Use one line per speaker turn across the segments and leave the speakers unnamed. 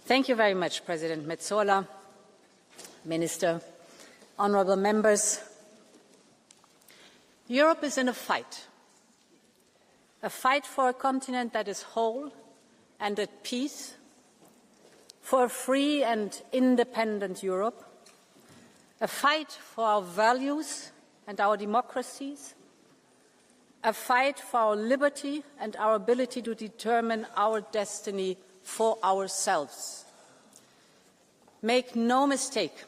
Thank you very much, President Metsola, Minister, honourable members. Europe is in a fight for a continent that is whole and at peace, for a free and independent Europe, a fight for our values and our democracies, a fight for our liberty and our ability to determine our destiny for ourselves. Make no mistake,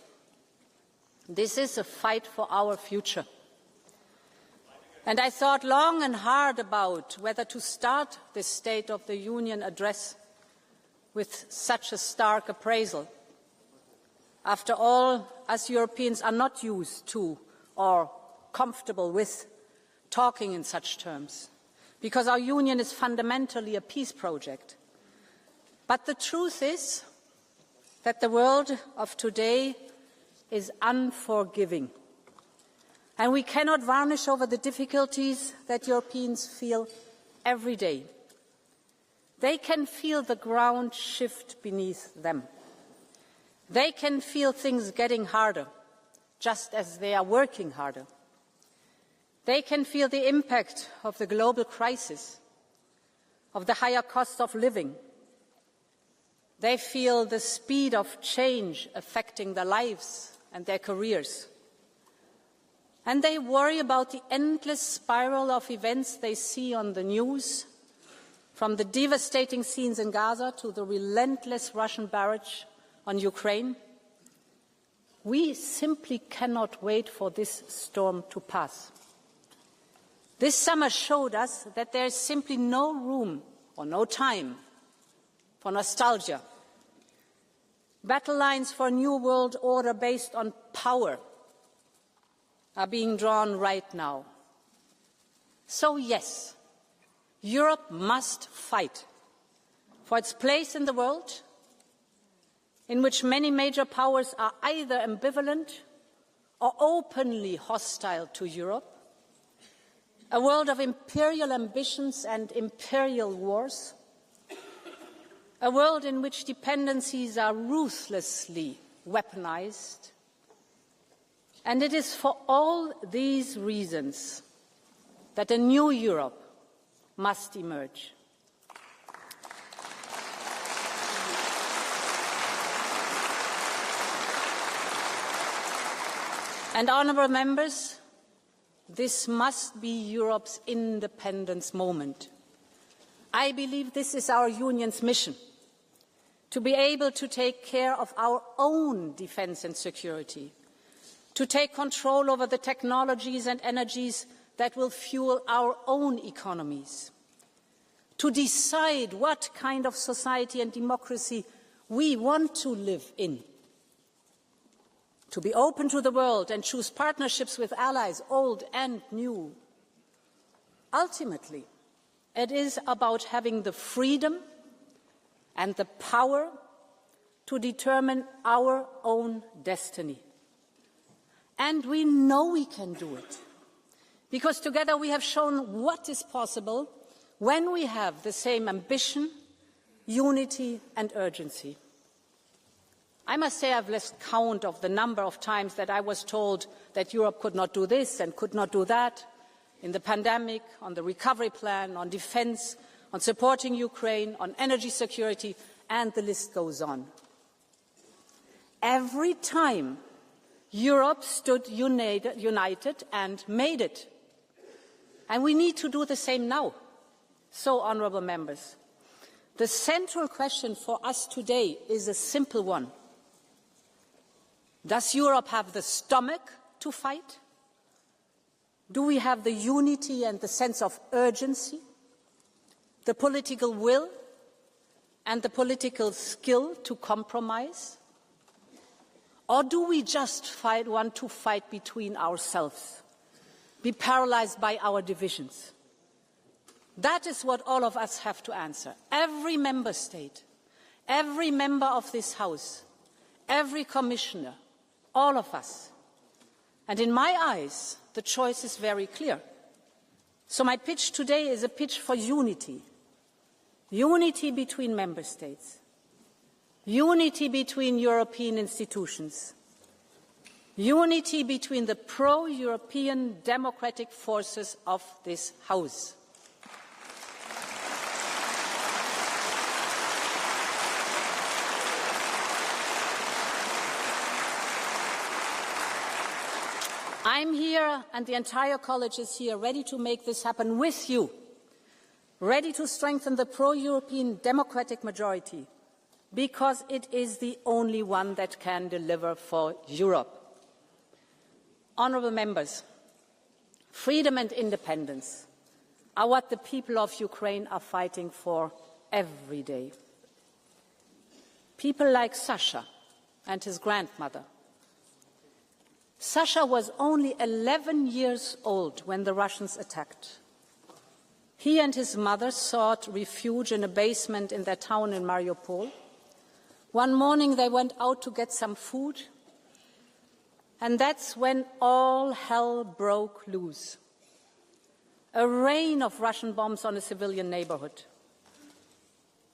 this is a fight for our future. And I thought long and hard about whether to start this State of the Union address with such a stark appraisal. After all, us Europeans are not used to or comfortable with talking in such terms, because our union is fundamentally a peace project. But the truth is that the world of today is unforgiving, and we cannot varnish over the difficulties that Europeans feel every day. They can feel the ground shift beneath them. They can feel things getting harder, just as they are working harder. They can feel the impact of the global crisis, of the higher cost of living. They feel the speed of change affecting their lives and their careers. And they worry about the endless spiral of events they see on the news, from the devastating scenes in Gaza to the relentless Russian barrage on Ukraine. We simply cannot wait for this storm to pass. This summer showed us that there is simply no room or no time for nostalgia. Battle lines for a new world order based on power are being drawn right now. So yes, Europe must fight for its place in the world, in which many major powers are either ambivalent or openly hostile to Europe, a world of imperial ambitions and imperial wars, a world in which dependencies are ruthlessly weaponized. And it is for all these reasons that a new Europe must emerge. And honourable members, this must be Europe's independence moment. I believe this is our Union's mission, to be able to take care of our own defence and security, to take control over the technologies and energies that will fuel our own economies, to decide what kind of society and democracy we want to live in, to be open to the world and choose partnerships with allies, old and new. Ultimately, it is about having the freedom and the power to determine our own destiny. And we know we can do it, because together we have shown what is possible when we have the same ambition, unity and urgency. I must say I've lost count of the number of times that I was told that Europe could not do this and could not do that, in the pandemic, on the recovery plan, on defence, on supporting Ukraine, on energy security, and the list goes on. Every time, Europe stood united and made it. And we need to do the same now. So, honourable members, the central question for us today is a simple one. Does Europe have the stomach to fight? Do we have the unity and the sense of urgency, the political will and the political skill to compromise? Or do we just want to fight between ourselves, be paralysed by our divisions? That is what all of us have to answer. Every member state, every member of this House, every commissioner, all of us. And in my eyes, the choice is very clear. So my pitch today is a pitch for unity. Unity between member states. unity between European institutions, unity between the pro-European democratic forces of this House. I'm here, and the entire college is here, ready to make this happen with you, ready to strengthen the pro-European democratic majority, because it is the only one that can deliver for Europe. Honourable members, freedom and independence are what the people of Ukraine are fighting for every day. People like Sasha and his grandmother. Sasha was only 11 years old when the Russians attacked. He and his mother sought refuge in a basement in their town in Mariupol. One morning they went out to get some food, and that's when all hell broke loose. A rain of Russian bombs on a civilian neighborhood.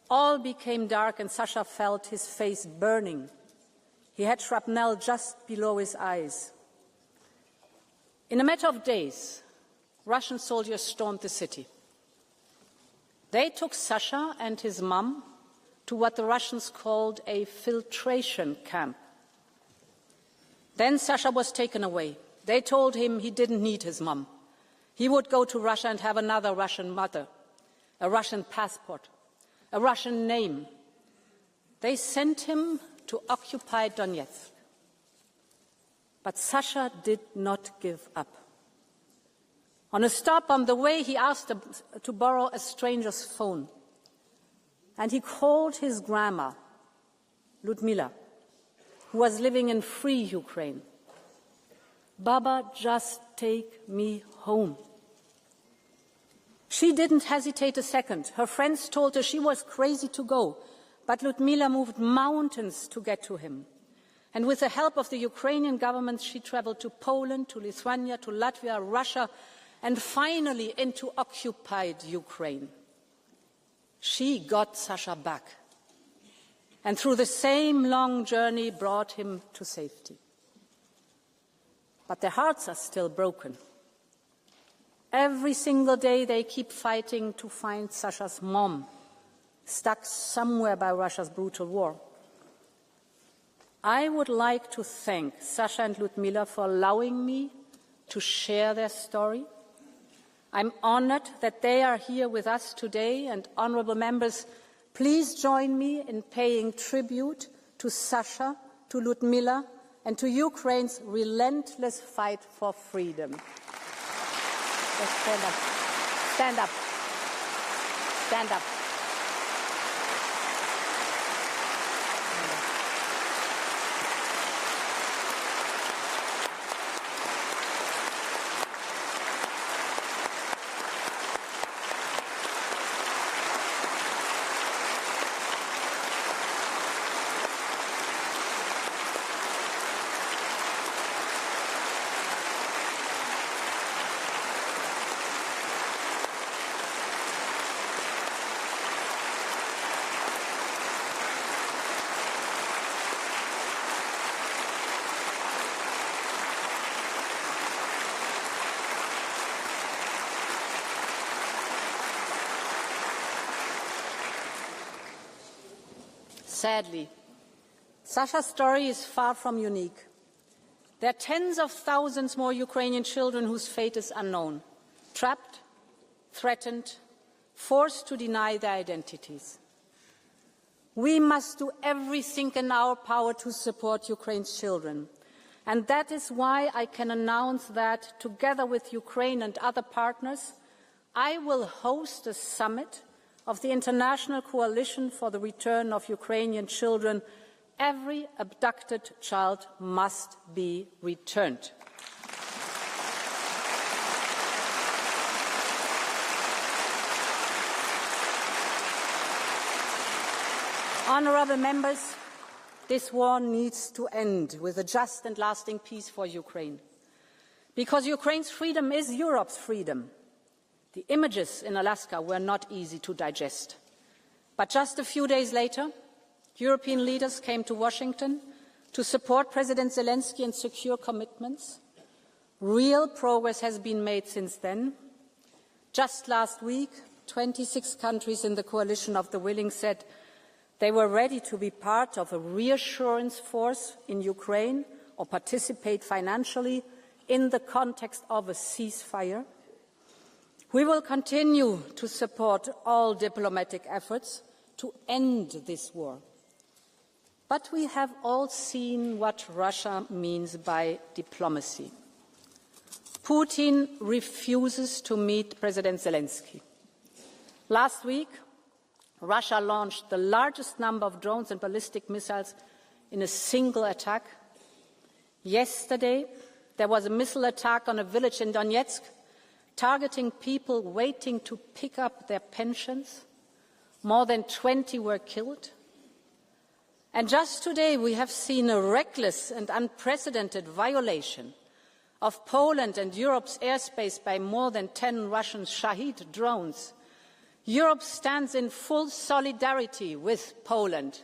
All became dark and Sasha felt his face burning. He had shrapnel just below his eyes. In a matter of days, Russian soldiers stormed the city. They took Sasha and his mum to what the Russians called a filtration camp. Then Sasha was taken away. They told him he didn't need his mum. He would go to Russia and have another Russian mother, a Russian passport, a Russian name. They sent him to occupy Donetsk. But Sasha did not give up. On a stop on the way, he asked to borrow a stranger's phone. And he called his grandma, Ludmila, who was living in free Ukraine. Baba, just take me home. She didn't hesitate a second. Her friends told her she was crazy to go, but Ludmila moved mountains to get to him. And with the help of the Ukrainian government, she traveled to Poland, to Lithuania, to Latvia, Russia, and finally into occupied Ukraine. She got Sasha back, and through the same long journey brought him to safety. But their hearts are still broken. Every single day they keep fighting to find Sasha's mom, stuck somewhere by Russia's brutal war. I would like to thank Sasha and Ludmila for allowing me to share their story. I'm honored that they are here with us today, and honourable members, please join me in paying tribute to Sasha, to Ludmila, and to Ukraine's relentless fight for freedom. Let's stand up. Stand up. Stand up. Sadly, Sasha's story is far from unique. There are tens of thousands more Ukrainian children whose fate is unknown, trapped, threatened, forced to deny their identities. We must do everything in our power to support Ukraine's children. And that is why I can announce that, together with Ukraine and other partners, I will host a summit of the International Coalition for the Return of Ukrainian Children. Every abducted child must be returned. Honourable members, this war needs to end with a just and lasting peace for Ukraine. Because Ukraine's freedom is Europe's freedom. The images in Alaska were not easy to digest. But just a few days later, European leaders came to Washington to support President Zelensky and secure commitments. Real progress has been made since then. Just last week, 26 countries in the coalition of the willing said they were ready to be part of a reassurance force in Ukraine or participate financially in the context of a ceasefire. We will continue to support all diplomatic efforts to end this war. But we have all seen what Russia means by diplomacy. Putin refuses to meet President Zelensky. Last week, Russia launched the largest number of drones and ballistic missiles in a single attack. Yesterday, there was a missile attack on a village in Donetsk, targeting people waiting to pick up their pensions. More than 20 were killed. And just today, we have seen a reckless and unprecedented violation of Poland and Europe's airspace by more than 10 Russian Shahid drones. Europe stands in full solidarity with Poland.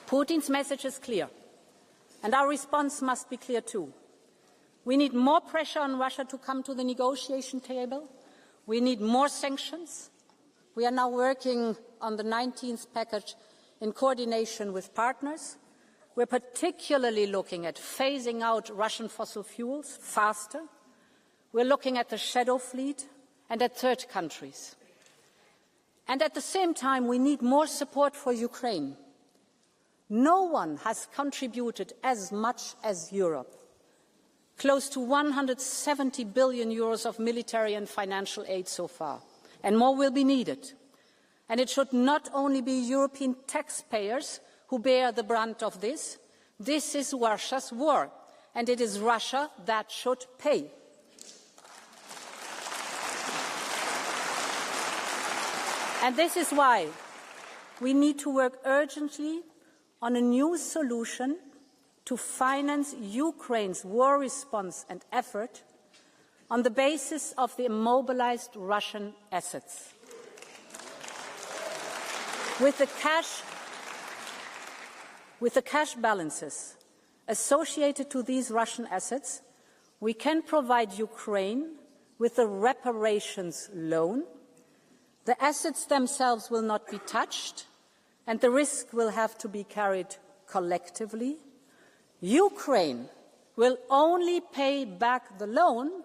Putin's message is clear, and our response must be clear too. We need more pressure on Russia to come to the negotiation table. We need more sanctions. We are now working on the 19th package in coordination with partners. We're particularly looking at phasing out Russian fossil fuels faster. We're looking at the shadow fleet and at third countries. And at the same time, we need more support for Ukraine. No one has contributed as much as Europe. Close to 170 billion euros of military and financial aid so far, and more will be needed. And it should not only be European taxpayers who bear the brunt of this. This is Russia's war, and it is Russia that should pay. And this is why we need to work urgently on a new solution to finance Ukraine's war response and effort on the basis of the immobilized Russian assets. With the cash balances associated to these Russian assets, we can provide Ukraine with a reparations loan. The assets themselves will not be touched, and the risk will have to be carried collectively. Ukraine will only pay back the loan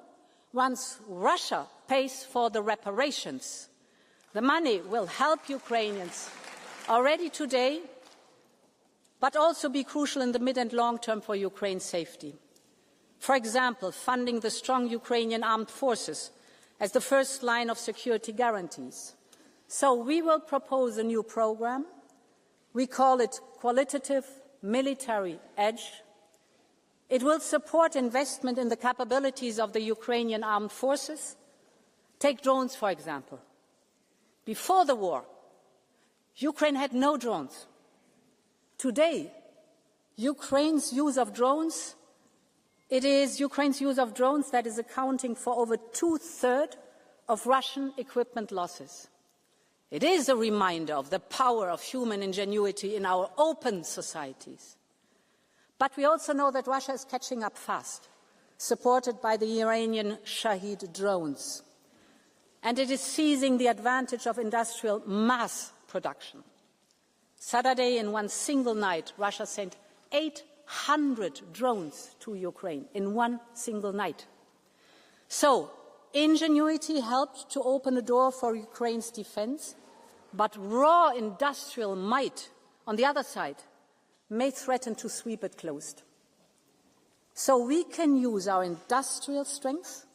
once Russia pays for the reparations. The money will help Ukrainians already today, but also be crucial in the mid and long term for Ukraine's safety. For example, funding the strong Ukrainian armed forces as the first line of security guarantees. So we will propose a new program. We call it Qualitative Military Edge. It will support investment in the capabilities of the Ukrainian armed forces. Take drones, for example. Before the war, Ukraine had no drones. Today, Ukraine's use of drones, it is Ukraine's use of drones that is accounting for over 2/3 of Russian equipment losses. It is a reminder of the power of human ingenuity in our open societies. But we also know that Russia is catching up fast, supported by the Iranian Shahid drones. And it is seizing the advantage of industrial mass production. Saturday, in one single night, Russia sent 800 drones to Ukraine in one single night. So, ingenuity helped to open a door for Ukraine's defense, but raw industrial might, on the other side, may threaten to sweep it closed. So we can use our industrial strength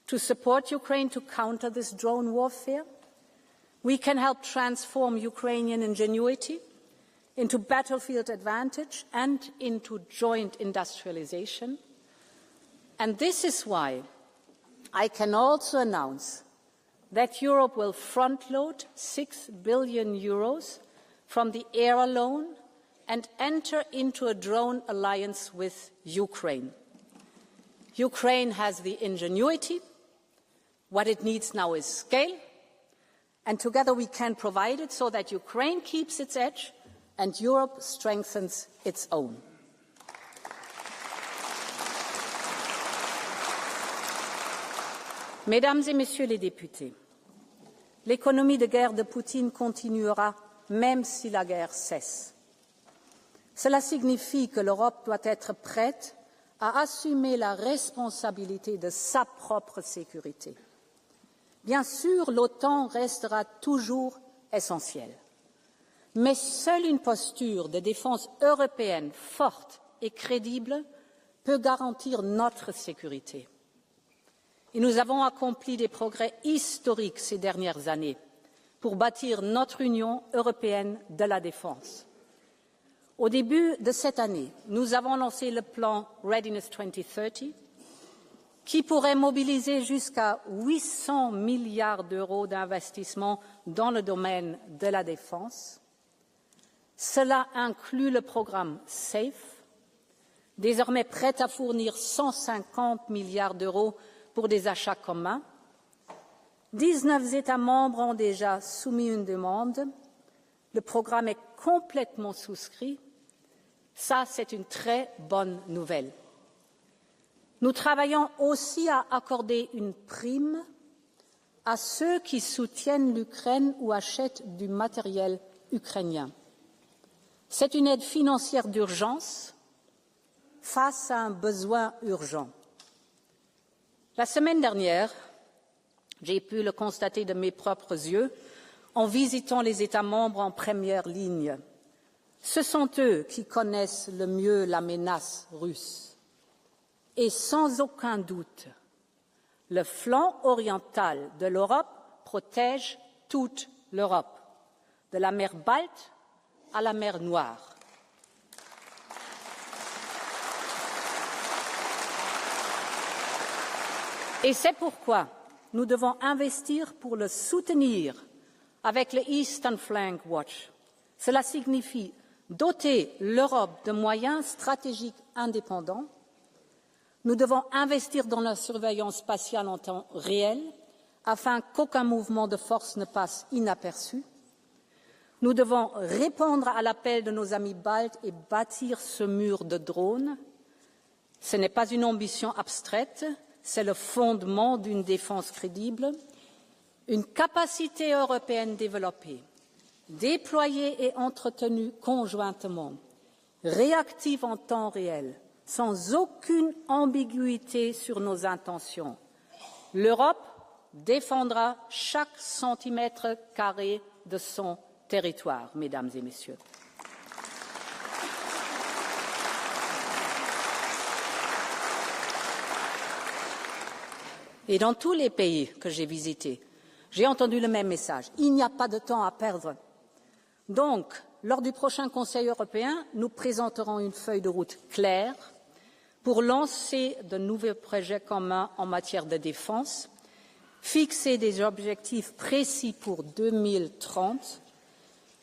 to support Ukraine to counter this drone warfare. We can help transform Ukrainian ingenuity into battlefield advantage and into joint industrialization. And this is why I can also announce that Europe will front-load 6 billion euros from the ERA loan and enter into a drone alliance with Ukraine. Ukraine has the ingenuity. What it needs now is scale, and together we can provide it so that Ukraine keeps its edge and Europe strengthens its own. Mesdames et Messieurs les députés, l'économie de guerre de Poutine continuera même si la guerre cesse. Cela signifie que l'Europe doit être prête à assumer la responsabilité de sa propre sécurité. Bien sûr, l'OTAN restera toujours essentielle, mais seule une posture de défense européenne forte et crédible peut garantir notre sécurité. Et nous avons accompli des progrès historiques ces dernières années pour bâtir notre Union européenne de la défense. Au début de cette année, nous avons lancé le plan Readiness 2030 qui pourrait mobiliser jusqu'à 800 milliards d'euros d'investissement dans le domaine de la défense. Cela inclut le programme SAFE, désormais prêt à fournir 150 milliards d'euros pour des achats communs. 19 États membres ont déjà soumis une demande. Le programme est complètement souscrit. Ça, c'est une très bonne nouvelle. Nous travaillons aussi à accorder une prime à ceux qui soutiennent l'Ukraine ou achètent du matériel ukrainien. C'est une aide financière d'urgence face à un besoin urgent. La semaine dernière, j'ai pu le constater de mes propres yeux en visitant les États membres en première ligne. Ce sont eux qui connaissent le mieux la menace russe. Et sans aucun doute, le flanc oriental de l'Europe protège toute l'Europe, de la mer Balte à la mer Noire. Et c'est pourquoi nous devons investir pour le soutenir avec le Eastern Flank Watch. Cela signifie doter l'Europe de moyens stratégiques indépendants. Nous devons investir dans la surveillance spatiale en temps réel afin qu'aucun mouvement de force ne passe inaperçu. Nous devons répondre à l'appel de nos amis baltes et bâtir ce mur de drones. Ce n'est pas une ambition abstraite, c'est le fondement d'une défense crédible. Une capacité européenne développée, déployée et entretenue conjointement, réactive en temps réel, sans aucune ambiguïté sur nos intentions. L'Europe défendra chaque centimètre carré de son territoire, mesdames et messieurs. Et dans tous les pays que j'ai visités, j'ai entendu le même message. Il n'y a pas de temps à perdre. Donc, lors du prochain Conseil européen, nous présenterons une feuille de route claire pour lancer de nouveaux projets communs en matière de défense, fixer des objectifs précis pour 2030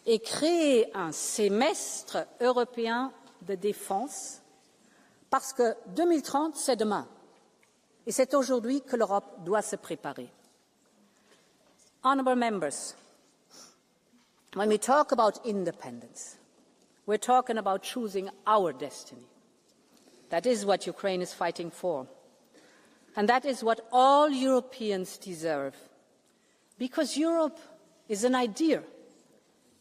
et créer un semestre européen de défense, parce que 2030, c'est demain. Et c'est aujourd'hui que l'Europe doit se préparer. Honourable members, when we talk about independence, we're talking about choosing our destiny. That is what Ukraine is fighting for. And that is what all Europeans deserve. Because Europe is an idea,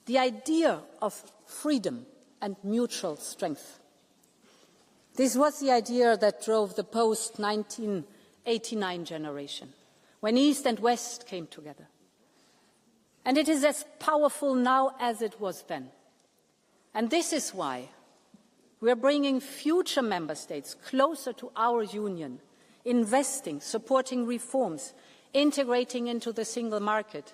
the idea of freedom and mutual strength. This was the idea that drove the post-1989 generation, when East and West came together. And it is as powerful now as it was then. And this is why we are bringing future member states closer to our union investing, supporting reforms, integrating into the single market.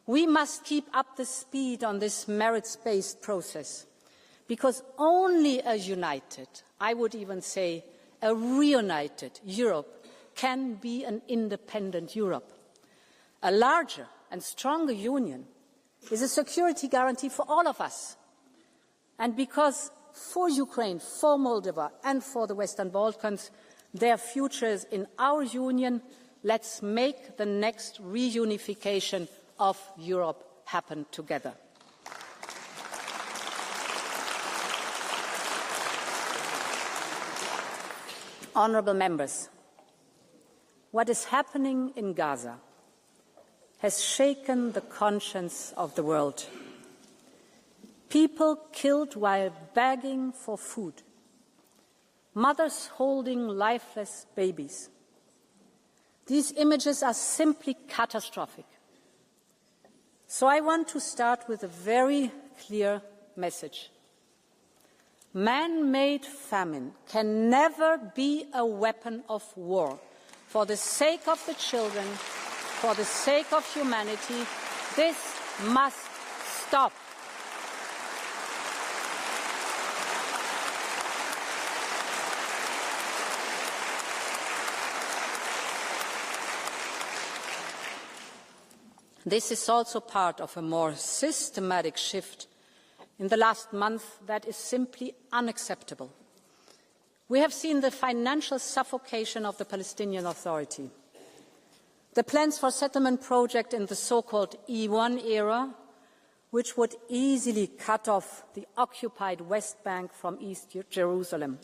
We must keep up the speed on this merits-based process, because only a united, I would even say a reunited Europe can be an independent Europe. A larger and stronger union is a security guarantee for all of us. And because for Ukraine, for Moldova and for the Western Balkans, their futures in our union, let's make the next reunification of Europe happen together. Honourable members, what is happening in Gaza has shaken the conscience of the world. People killed while begging for food, mothers holding lifeless babies. These images are simply catastrophic. So I want to start with a very clear message. Man-made famine can never be a weapon of war. For the sake of the children, for the sake of humanity, this must stop. This is also part of a more systematic shift in the last month that is simply unacceptable. We have seen the financial suffocation of the Palestinian Authority, the plans for settlement project in the so-called E1 era, which would easily cut off the occupied West Bank from East Jerusalem,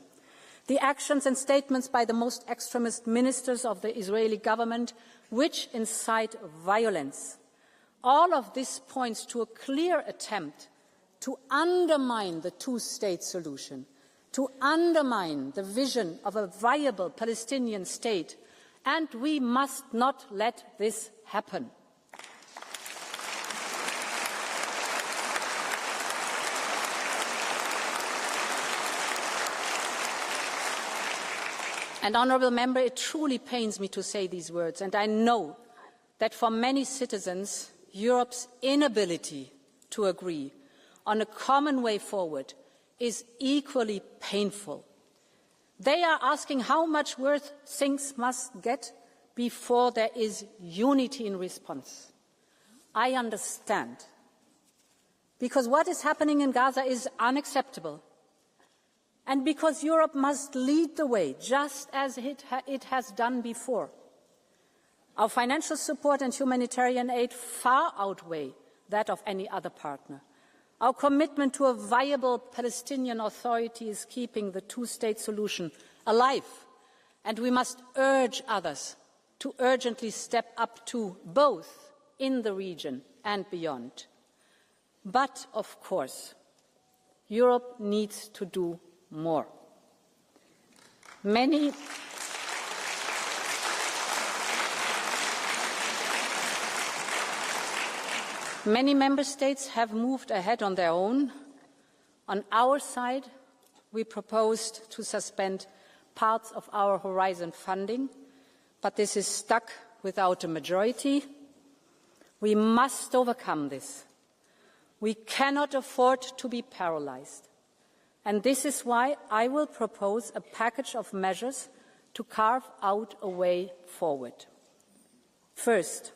the actions and statements by the most extremist ministers of the Israeli government, which incite violence. All of this points to a clear attempt to undermine the two-state solution, to undermine the vision of a viable Palestinian state, and we must not let this happen. And, honourable member, it truly pains me to say these words, and I know that for many citizens, Europe's inability to agree on a common way forward is equally painful. They are asking how much worse things must get before there is unity in response. I understand, because what is happening in Gaza is unacceptable, and because Europe must lead the way, just as it has done before. Our financial support and humanitarian aid far outweigh that of any other partner. Our commitment to a viable Palestinian Authority is keeping the two-state solution alive, and we must urge others to urgently step up too, both in the region and beyond. But, of course, Europe needs to do more. Many member states have moved ahead on their own. On our side, we proposed to suspend parts of our Horizon funding, but this is stuck without a majority. We must overcome this. We cannot afford to be paralyzed. And this is why I will propose a package of measures to carve out a way forward. First,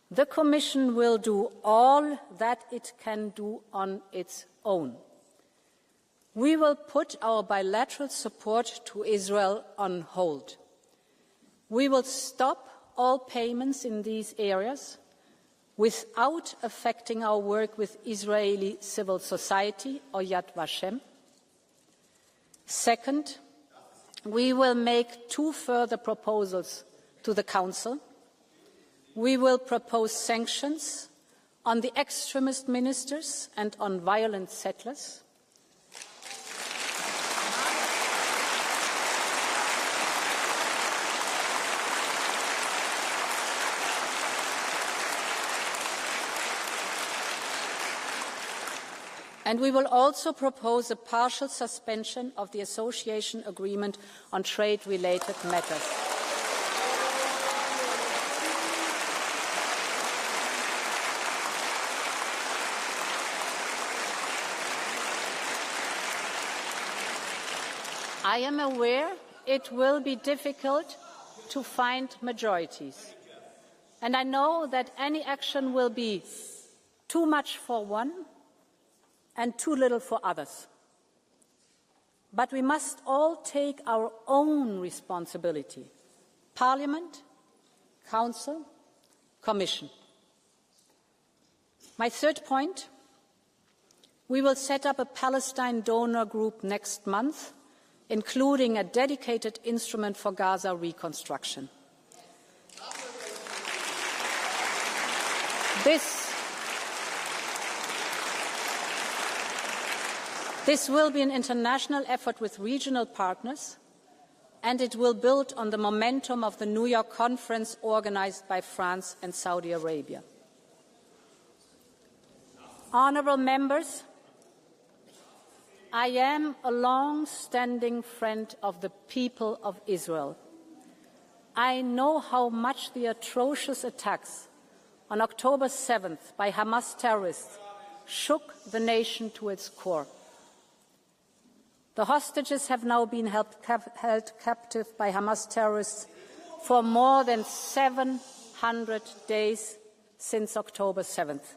the Commission will do all that it can do on its own. We will put our bilateral support to Israel on hold. We will stop all payments in these areas without affecting our work with Israeli civil society or Yad Vashem. Second, we will make 2 further proposals to the Council. We will propose sanctions on the extremist ministers and on violent settlers. And we will also propose a partial suspension of the association agreement on trade-related matters. I am aware it will be difficult to find majorities, and I know that any action will be too much for one and too little for others. But we must all take our own responsibility: Parliament, Council, Commission. My third point: we will set up a Palestine donor group next month, including a dedicated instrument for Gaza reconstruction. This will be an international effort with regional partners, and it will build on the momentum of the New York conference organized by France and Saudi Arabia. Honourable members, I am a long-standing friend of the people of Israel. I know how much the atrocious attacks on October 7th by Hamas terrorists shook the nation to its core. The hostages have now been held captive by Hamas terrorists for more than 700 days since October 7th.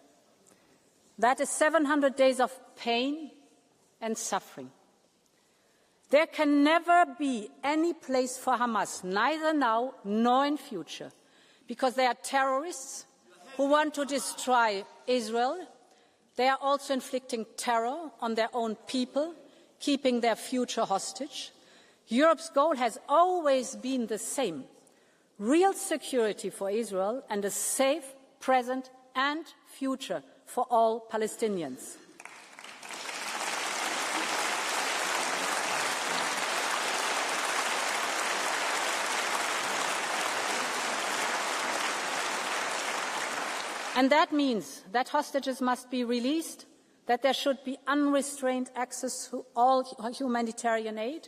That is 700 days of pain and suffering. There can never be any place for Hamas, neither now nor in future, because they are terrorists who want to destroy Israel. They are also inflicting terror on their own people, keeping their future hostage. Europe's goal has always been the same: real security for Israel and a safe present and future for all Palestinians. And that means that hostages must be released, that there should be unrestrained access to all humanitarian aid,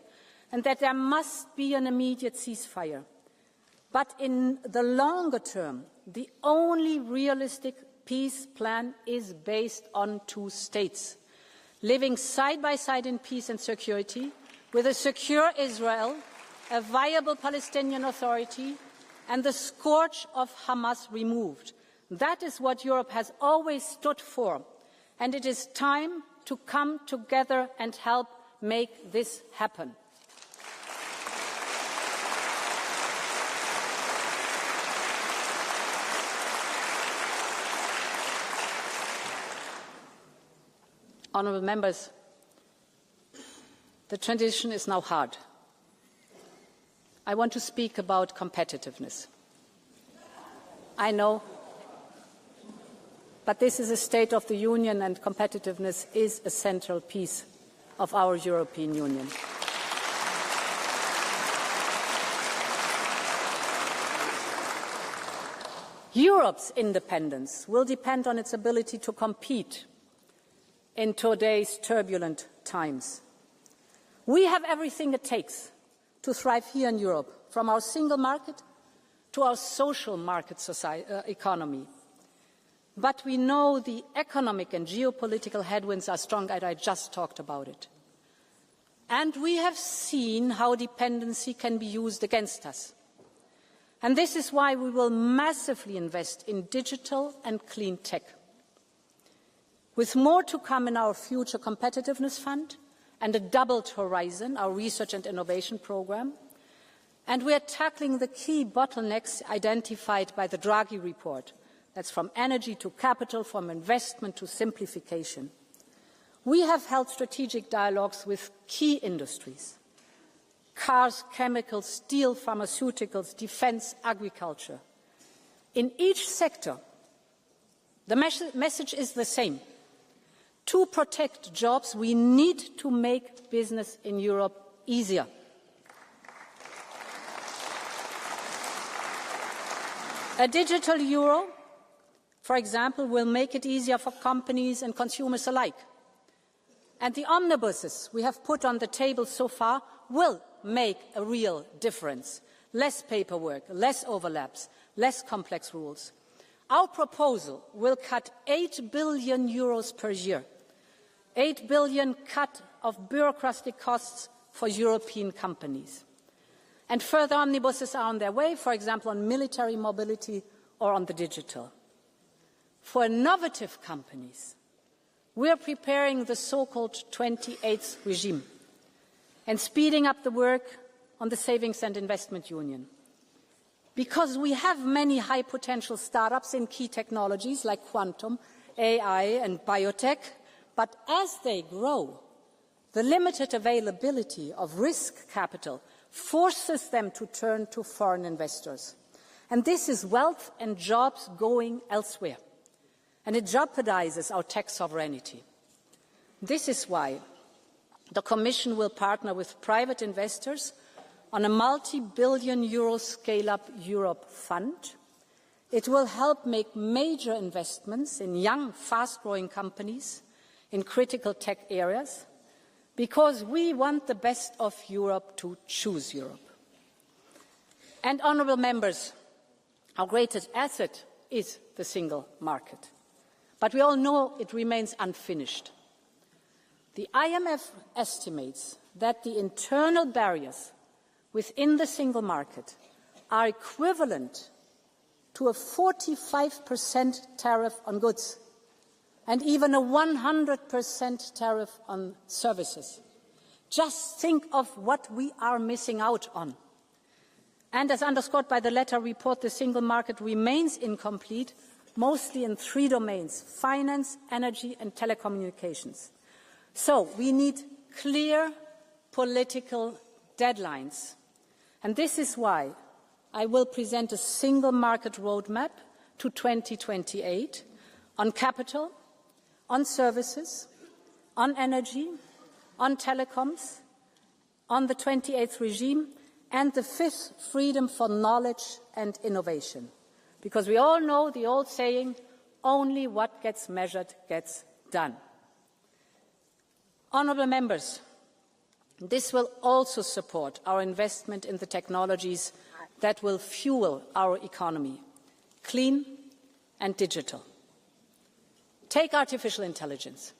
and that there must be an immediate ceasefire. But in the longer term, the only realistic peace plan is based on two states, living side by side in peace and security, with a secure Israel, a viable Palestinian Authority, and the scourge of Hamas removed. That is what Europe has always stood for, and it is time to come together and help make this happen. Honourable members, the transition is now hard. I want to speak about competitiveness. I know, but this is a State of the Union, and competitiveness is a central piece of our European Union. Europe's independence will depend on its ability to compete in today's turbulent times. We have everything it takes to thrive here in Europe, from our single market to our social market economy. But we know the economic and geopolitical headwinds are strong, and I just talked about it. And we have seen how dependency can be used against us. And this is why we will massively invest in digital and clean tech. With more to come in our future competitiveness fund and a doubled horizon, our research and innovation programme, and we are tackling the key bottlenecks identified by the Draghi report. That's from energy to capital, from investment to simplification. We have held strategic dialogues with key industries: cars, chemicals, steel, pharmaceuticals, defence, agriculture. In each sector, the message is the same. To protect jobs, we need to make business in Europe easier. A digital euro, for example, will make it easier for companies and consumers alike. And the omnibuses we have put on the table so far will make a real difference. Less paperwork, less overlaps, less complex rules. Our proposal will cut 8 billion euros per year, 8 billion cut of bureaucratic costs for European companies. And further omnibuses are on their way, for example, on military mobility or on the digital. For innovative companies, we are preparing the so-called 28th regime and speeding up the work on the Savings and Investment Union. Because we have many high-potential startups in key technologies like quantum, AI and biotech, but as they grow, the limited availability of risk capital forces them to turn to foreign investors. And this is wealth and jobs going elsewhere. And it jeopardizes our tech sovereignty. This is why the Commission will partner with private investors on a multi-billion euro Scale-up Europe fund. It will help make major investments in young, fast-growing companies in critical tech areas, because we want the best of Europe to choose Europe. And, honourable members, our greatest asset is the single market. But we all know it remains unfinished. The IMF estimates that the internal barriers within the single market are equivalent to a 45% tariff on goods and even a 100% tariff on services. Just think of what we are missing out on. And as underscored by the Letta report, the single market remains incomplete, mostly in 3 domains: finance, energy and telecommunications. So we need clear political deadlines. And this is why I will present a single market roadmap to 2028 on capital, on services, on energy, on telecoms, on the 28th regime, and the 5th, freedom for knowledge and innovation. Because we all know the old saying, only what gets measured gets done. Honourable members, this will also support our investment in the technologies that will fuel our economy, clean and digital. Take artificial intelligence.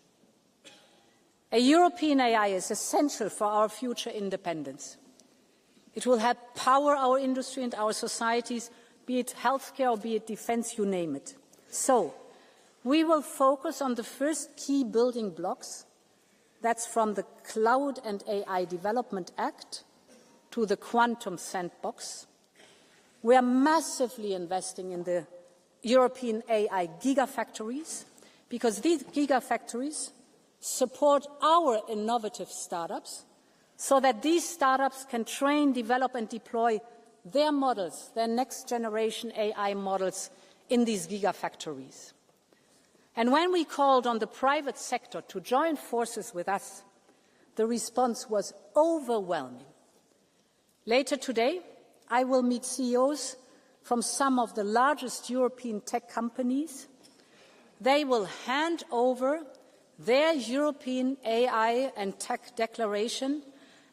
A European AI is essential for our future independence. It will help power our industry and our societies, be it healthcare or be it defence, you name it. So, we will focus on the first key building blocks. That's from the Cloud and AI Development Act to the Quantum Sandbox. We are massively investing in the European AI gigafactories, because these gigafactories support our innovative startups so that these startups can train, develop and deploy their models, their next generation AI models in these gigafactories. And when we called on the private sector to join forces with us, the response was overwhelming. Later today, I will meet CEOs from some of the largest European tech companies. They will hand over their European AI and tech declaration,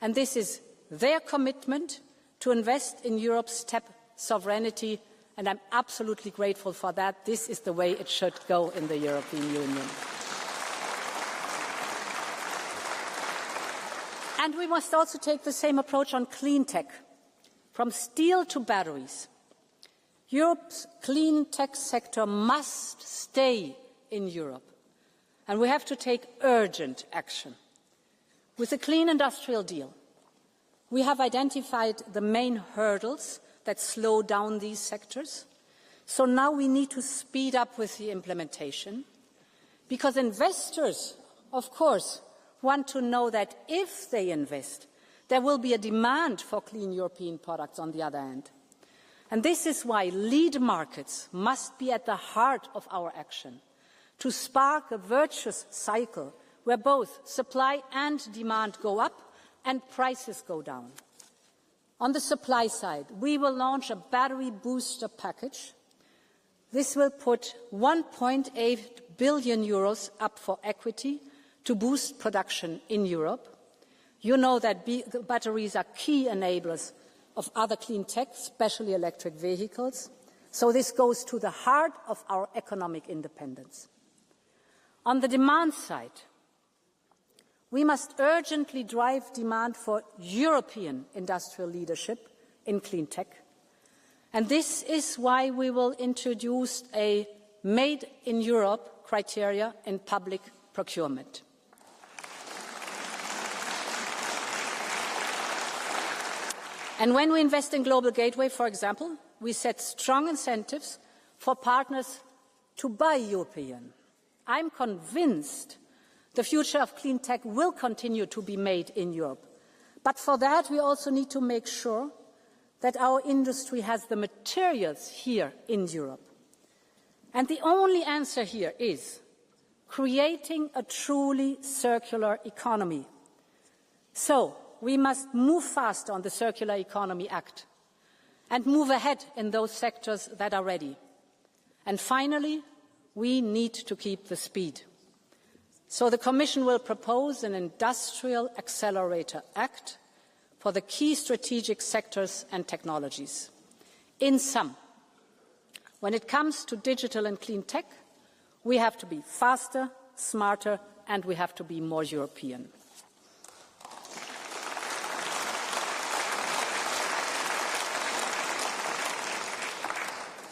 and this is their commitment to invest in Europe's tech sovereignty, and I'm absolutely grateful for that. This is the way it should go in the European Union. And we must also take the same approach on clean tech, from steel to batteries. Europe's clean tech sector must stay in Europe, and we have to take urgent action. With the Clean Industrial Deal, we have identified the main hurdles that slow down these sectors. So now we need to speed up with the implementation, because investors, of course, want to know that if they invest, there will be a demand for clean European products on the other hand. And this is why lead markets must be at the heart of our action, to spark a virtuous cycle where both supply and demand go up and prices go down. On the supply side, we will launch a battery booster package. This will put 1.8 billion euros up for equity to boost production in Europe. You know that batteries are key enablers of other clean tech, especially electric vehicles. So this goes to the heart of our economic independence. On the demand side, we must urgently drive demand for European industrial leadership in clean tech. And this is why we will introduce a Made in Europe criteria in public procurement. And when we invest in Global Gateway, for example, we set strong incentives for partners to buy European. I'm convinced the future of clean tech will continue to be made in Europe. But for that, we also need to make sure that our industry has the materials here in Europe. And the only answer here is creating a truly circular economy. So, we must move fast on the Circular Economy Act and move ahead in those sectors that are ready. And finally, we need to keep the speed. So the Commission will propose an Industrial Accelerator Act for the key strategic sectors and technologies. In sum, when it comes to digital and clean tech, we have to be faster, smarter, and we have to be more European.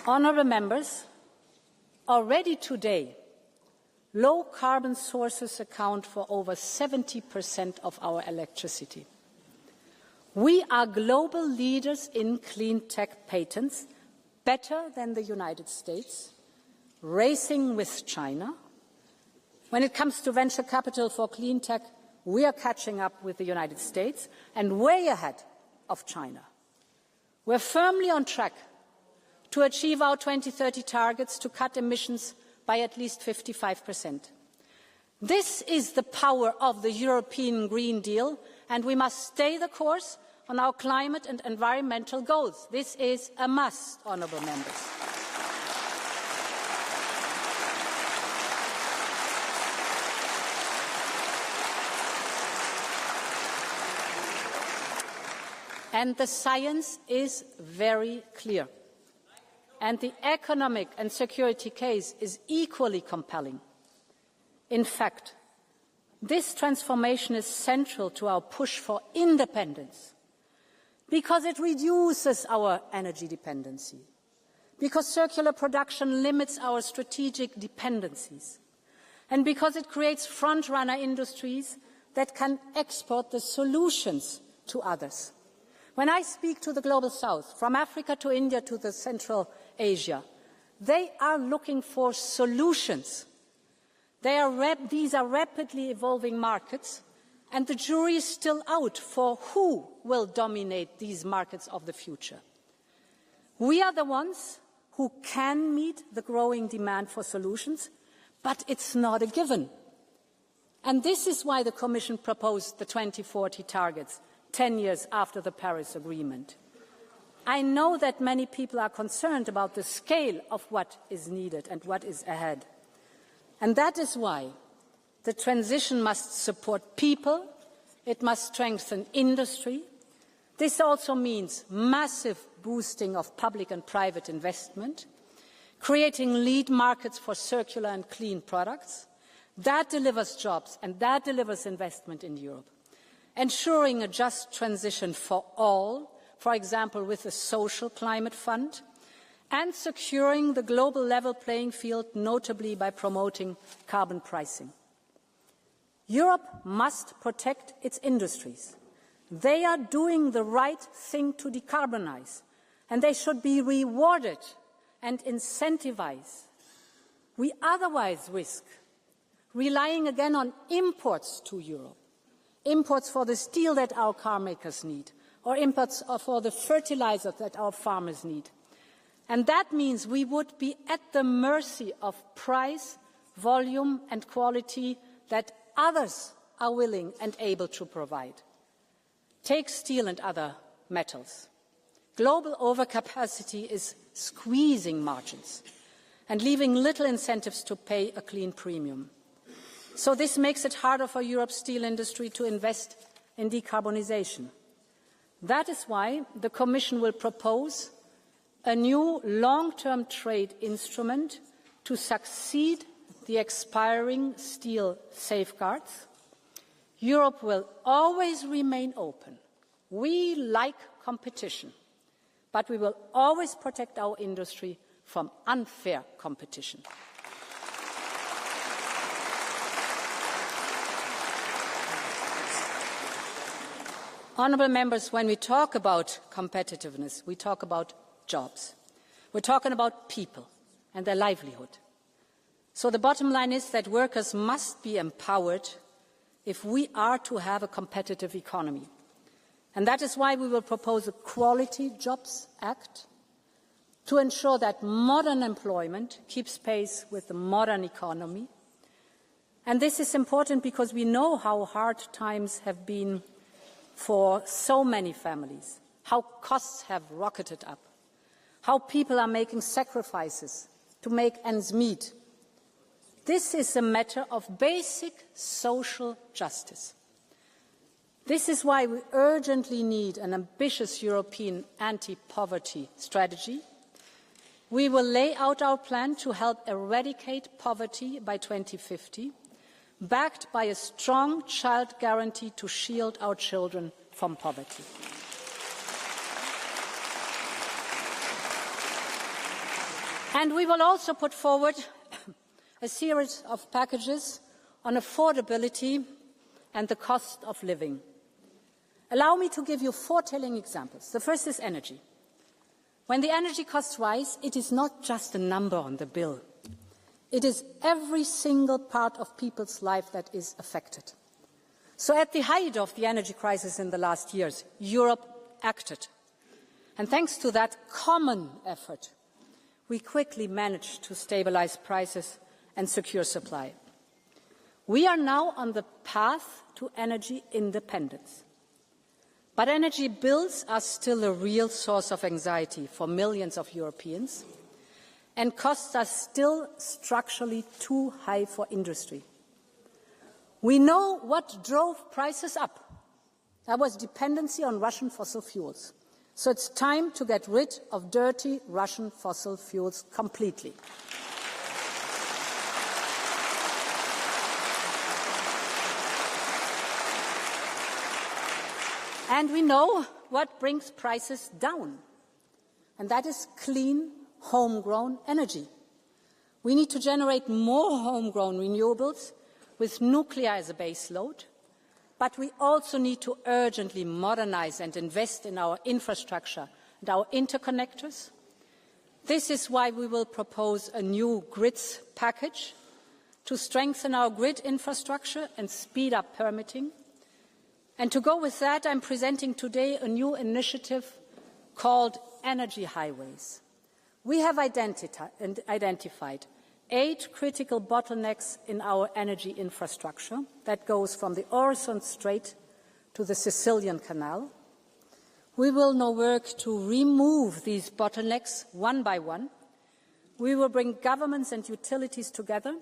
Honourable members, already today, low-carbon sources account for over 70% of our electricity. We are global leaders in clean tech patents, better than the United States, racing with China. When it comes to venture capital for clean tech, we are catching up with the United States and way ahead of China. We're firmly on track to achieve our 2030 targets to cut emissions by at least 55%. This is the power of the European Green Deal, and we must stay the course on our climate and environmental goals. This is a must, honourable members. And the science is very clear. And the economic and security case is equally compelling. In fact, this transformation is central to our push for independence because it reduces our energy dependency, because circular production limits our strategic dependencies, and because it creates front-runner industries that can export the solutions to others. When I speak to the Global South, from Africa to India to the Central Asia, they are looking for solutions. These are rapidly evolving markets, and the jury is still out for who will dominate these markets of the future. We are the ones who can meet the growing demand for solutions, but it's not a given. And this is why the Commission proposed the 2040 targets, 10 years after the Paris Agreement. I know that many people are concerned about the scale of what is needed and what is ahead. And that is why the transition must support people, it must strengthen industry. This also means massive boosting of public and private investment, creating lead markets for circular and clean products. That delivers jobs and that delivers investment in Europe. Ensuring a just transition for all, for example, with a social climate fund, and securing the global level playing field, notably by promoting carbon pricing. Europe must protect its industries. They are doing the right thing to decarbonize, and they should be rewarded and incentivized. We otherwise risk relying again on imports to Europe. Imports for the steel that our car makers need, or imports for the fertilizer that our farmers need. And that means we would be at the mercy of price, volume and quality that others are willing and able to provide. Take steel and other metals. Global overcapacity is squeezing margins and leaving little incentives to pay a clean premium. So this makes it harder for Europe's steel industry to invest in decarbonisation. That is why the Commission will propose a new long-term trade instrument to succeed the expiring steel safeguards. Europe will always remain open. We like competition, but we will always protect our industry from unfair competition. Honourable members, when we talk about competitiveness, we talk about jobs. We're talking about people and their livelihood. So the bottom line is that workers must be empowered if we are to have a competitive economy. And that is why we will propose a Quality Jobs Act to ensure that modern employment keeps pace with the modern economy. And this is important because we know how hard times have been for so many families, how costs have rocketed up, how people are making sacrifices to make ends meet. This is a matter of basic social justice. This is why we urgently need an ambitious European anti-poverty strategy. We will lay out our plan to help eradicate poverty by 2050, backed by a strong child guarantee to shield our children from poverty. And we will also put forward a series of packages on affordability and the cost of living. Allow me to give you 4 telling examples. The first is energy. When the energy costs rise, it is not just a number on the bill. It is every single part of people's life that is affected. So at the height of the energy crisis in the last years, Europe acted. And thanks to that common effort, we quickly managed to stabilize prices and secure supply. We are now on the path to energy independence. But energy bills are still a real source of anxiety for millions of Europeans, and costs are still structurally too high for industry. We know what drove prices up. That was dependency on Russian fossil fuels. So it's time to get rid of dirty Russian fossil fuels completely. And we know what brings prices down, and that is clean, homegrown energy. We need to generate more homegrown renewables with nuclear as a base load, but we also need to urgently modernize and invest in our infrastructure and our interconnectors. This is why we will propose a new grids package to strengthen our grid infrastructure and speed up permitting. And to go with that, I'm presenting today a new initiative called Energy Highways. We have identified 8 critical bottlenecks in our energy infrastructure that goes from the Øresund Strait to the Sicilian Canal. We will now work to remove these bottlenecks one by one. We will bring governments and utilities together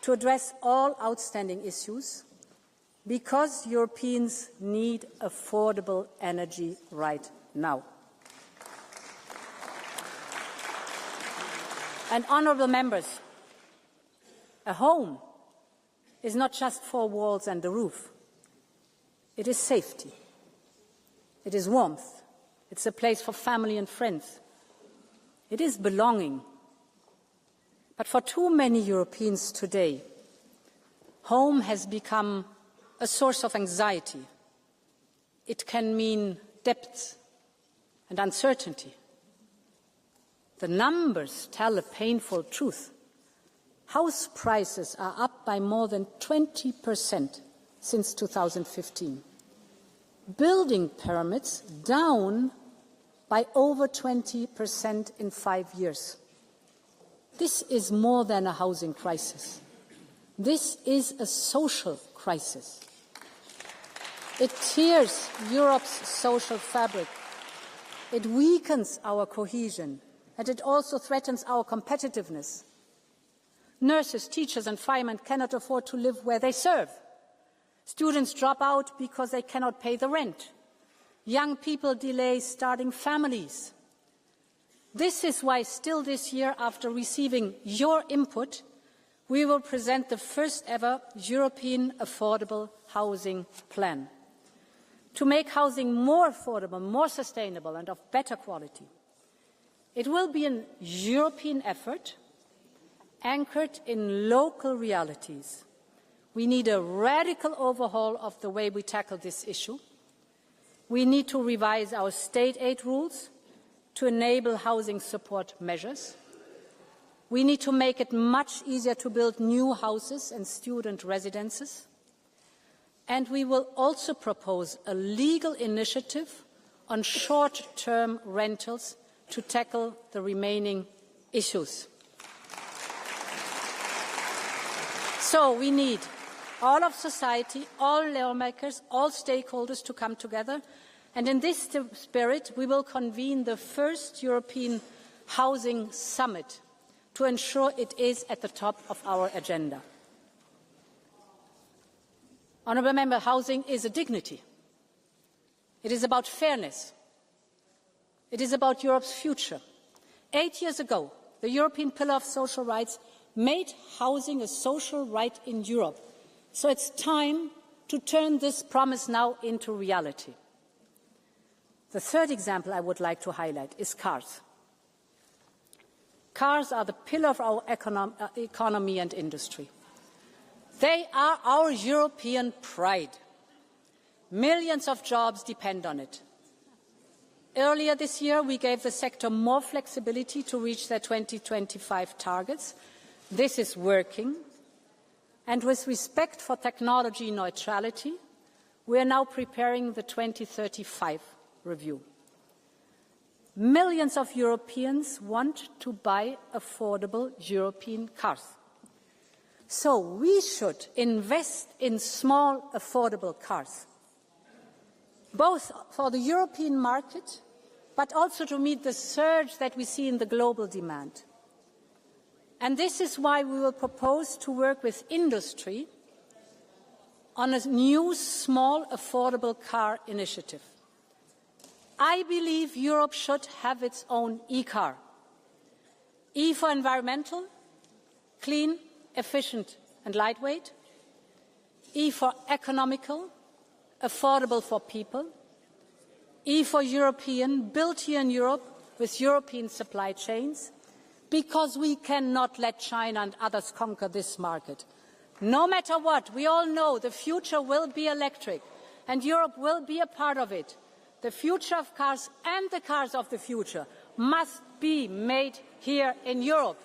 to address all outstanding issues, because Europeans need affordable energy right now. And honourable members, a home is not just 4 walls and a roof. It is safety. It is warmth. It's a place for family and friends. It is belonging. But for too many Europeans today, home has become a source of anxiety. It can mean debts and uncertainty. The numbers tell a painful truth. House prices are up by more than 20% since 2015. Building permits down by over 20% in 5 years. This is more than a housing crisis. This is a social crisis. It tears Europe's social fabric. It weakens our cohesion, and it also threatens our competitiveness. Nurses, teachers and firemen cannot afford to live where they serve. Students drop out because they cannot pay the rent. Young people delay starting families. This is why still this year, after receiving your input, we will present the first ever European affordable housing plan to make housing more affordable, more sustainable and of better quality. It will be a European effort anchored in local realities. We need a radical overhaul of the way we tackle this issue. We need to revise our state aid rules to enable housing support measures. We need to make it much easier to build new houses and student residences. And we will also propose a legal initiative on short-term rentals to tackle the remaining issues. So we need all of society, all lawmakers, all stakeholders to come together. And in this spirit, we will convene the first European Housing Summit to ensure it is at the top of our agenda. Honourable Member, housing is a dignity. It is about fairness. It is about Europe's future. 8 years ago, the European Pillar of Social Rights made housing a social right in Europe. So it's time to turn this promise now into reality. The third example I would like to highlight is cars. Cars are the pillar of our economy and industry. They are our European pride. Millions of jobs depend on it. Earlier this year, we gave the sector more flexibility to reach their 2025 targets. This is working. And with respect for technology neutrality, we are now preparing the 2035 review. Millions of Europeans want to buy affordable European cars. So we should invest in small, affordable cars, both for the European market, but also to meet the surge that we see in the global demand. And this is why we will propose to work with industry on a new, small, affordable car initiative. I believe Europe should have its own e-car. E for environmental, clean, efficient and lightweight. E for economical, affordable for people. E for European, built here in Europe with European supply chains, because we cannot let China and others conquer this market. No matter what, we all know the future will be electric, and Europe will be a part of it. The future of cars and the cars of the future must be made here in Europe.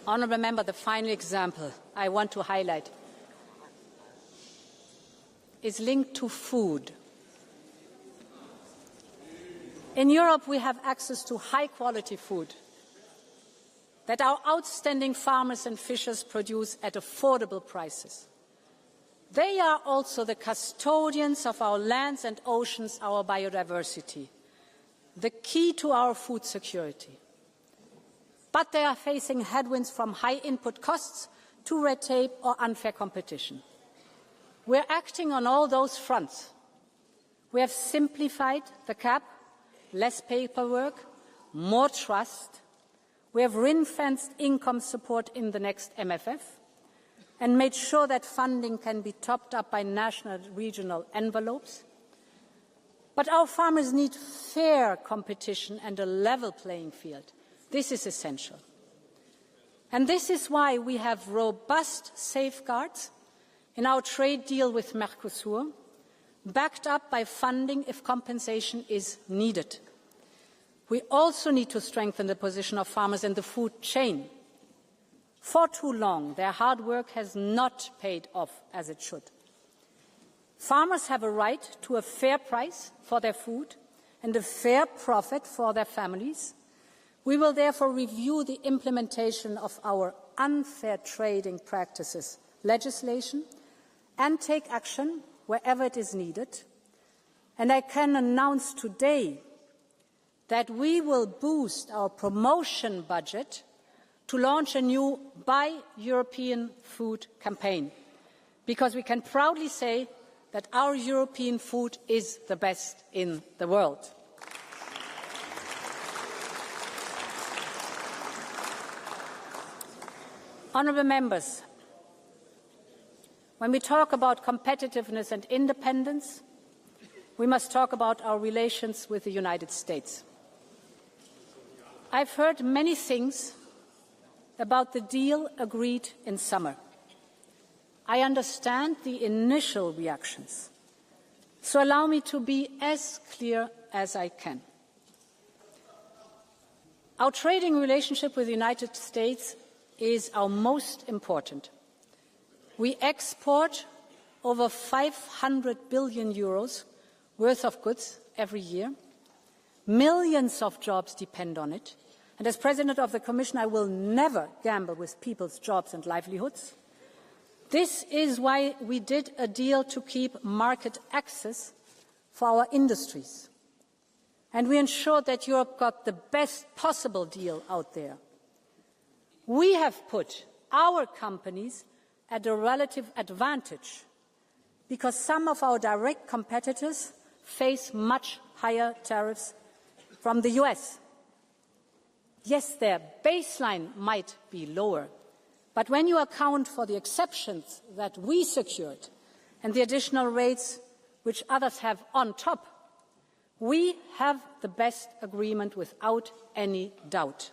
Honourable Member, the final example I want to highlight is linked to food. In Europe, we have access to high-quality food that our outstanding farmers and fishers produce at affordable prices. They are also the custodians of our lands and oceans, our biodiversity, the key to our food security. But they are facing headwinds from high input costs to red tape or unfair competition. We are acting on all those fronts. We have simplified the CAP, less paperwork, more trust. We have ring-fenced income support in the next MFF and made sure that funding can be topped up by national and regional envelopes. But our farmers need fair competition and a level playing field. This is essential. And this is why we have robust safeguards in our trade deal with Mercosur, backed up by funding if compensation is needed. We also need to strengthen the position of farmers in the food chain. For too long, their hard work has not paid off as it should. Farmers have a right to a fair price for their food and a fair profit for their families. We will therefore review the implementation of our unfair trading practices legislation and take action wherever it is needed. And I can announce today that we will boost our promotion budget to launch a new Buy European Food campaign, because we can proudly say that our European food is the best in the world. Honourable members, when we talk about competitiveness and independence, we must talk about our relations with the United States. I've heard many things about the deal agreed in summer. I understand the initial reactions, so allow me to be as clear as I can. Our trading relationship with the United States is our most important. We export over 500 billion euros worth of goods every year. Millions of jobs depend on it. And as President of the Commission, I will never gamble with people's jobs and livelihoods. This is why we did a deal to keep market access for our industries. And we ensured that Europe got the best possible deal out there. We have put our companies at a relative advantage because some of our direct competitors face much higher tariffs from the US. Yes, their baseline might be lower, but when you account for the exceptions that we secured and the additional rates which others have on top, we have the best agreement without any doubt.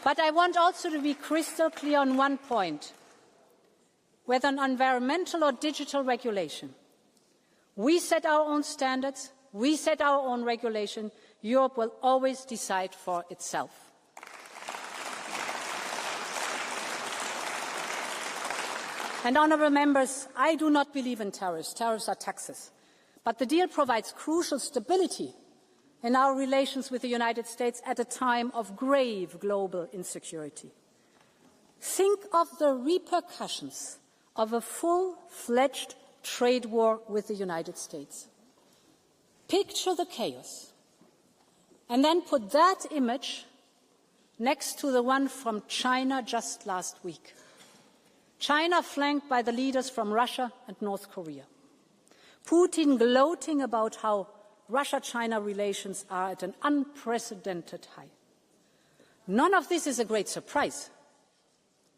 But I want also to be crystal clear on one point. Whether on environmental or digital regulation, we set our own standards, we set our own regulation. Europe will always decide for itself. And honourable members, I do not believe in tariffs. Tariffs are taxes. But the deal provides crucial stability in our relations with the United States at a time of grave global insecurity. Think of the repercussions of a full-fledged trade war with the United States. Picture the chaos. And then put that image next to the one from China just last week. China flanked by the leaders from Russia and North Korea. Putin gloating about how Russia-China relations are at an unprecedented high. None of this is a great surprise,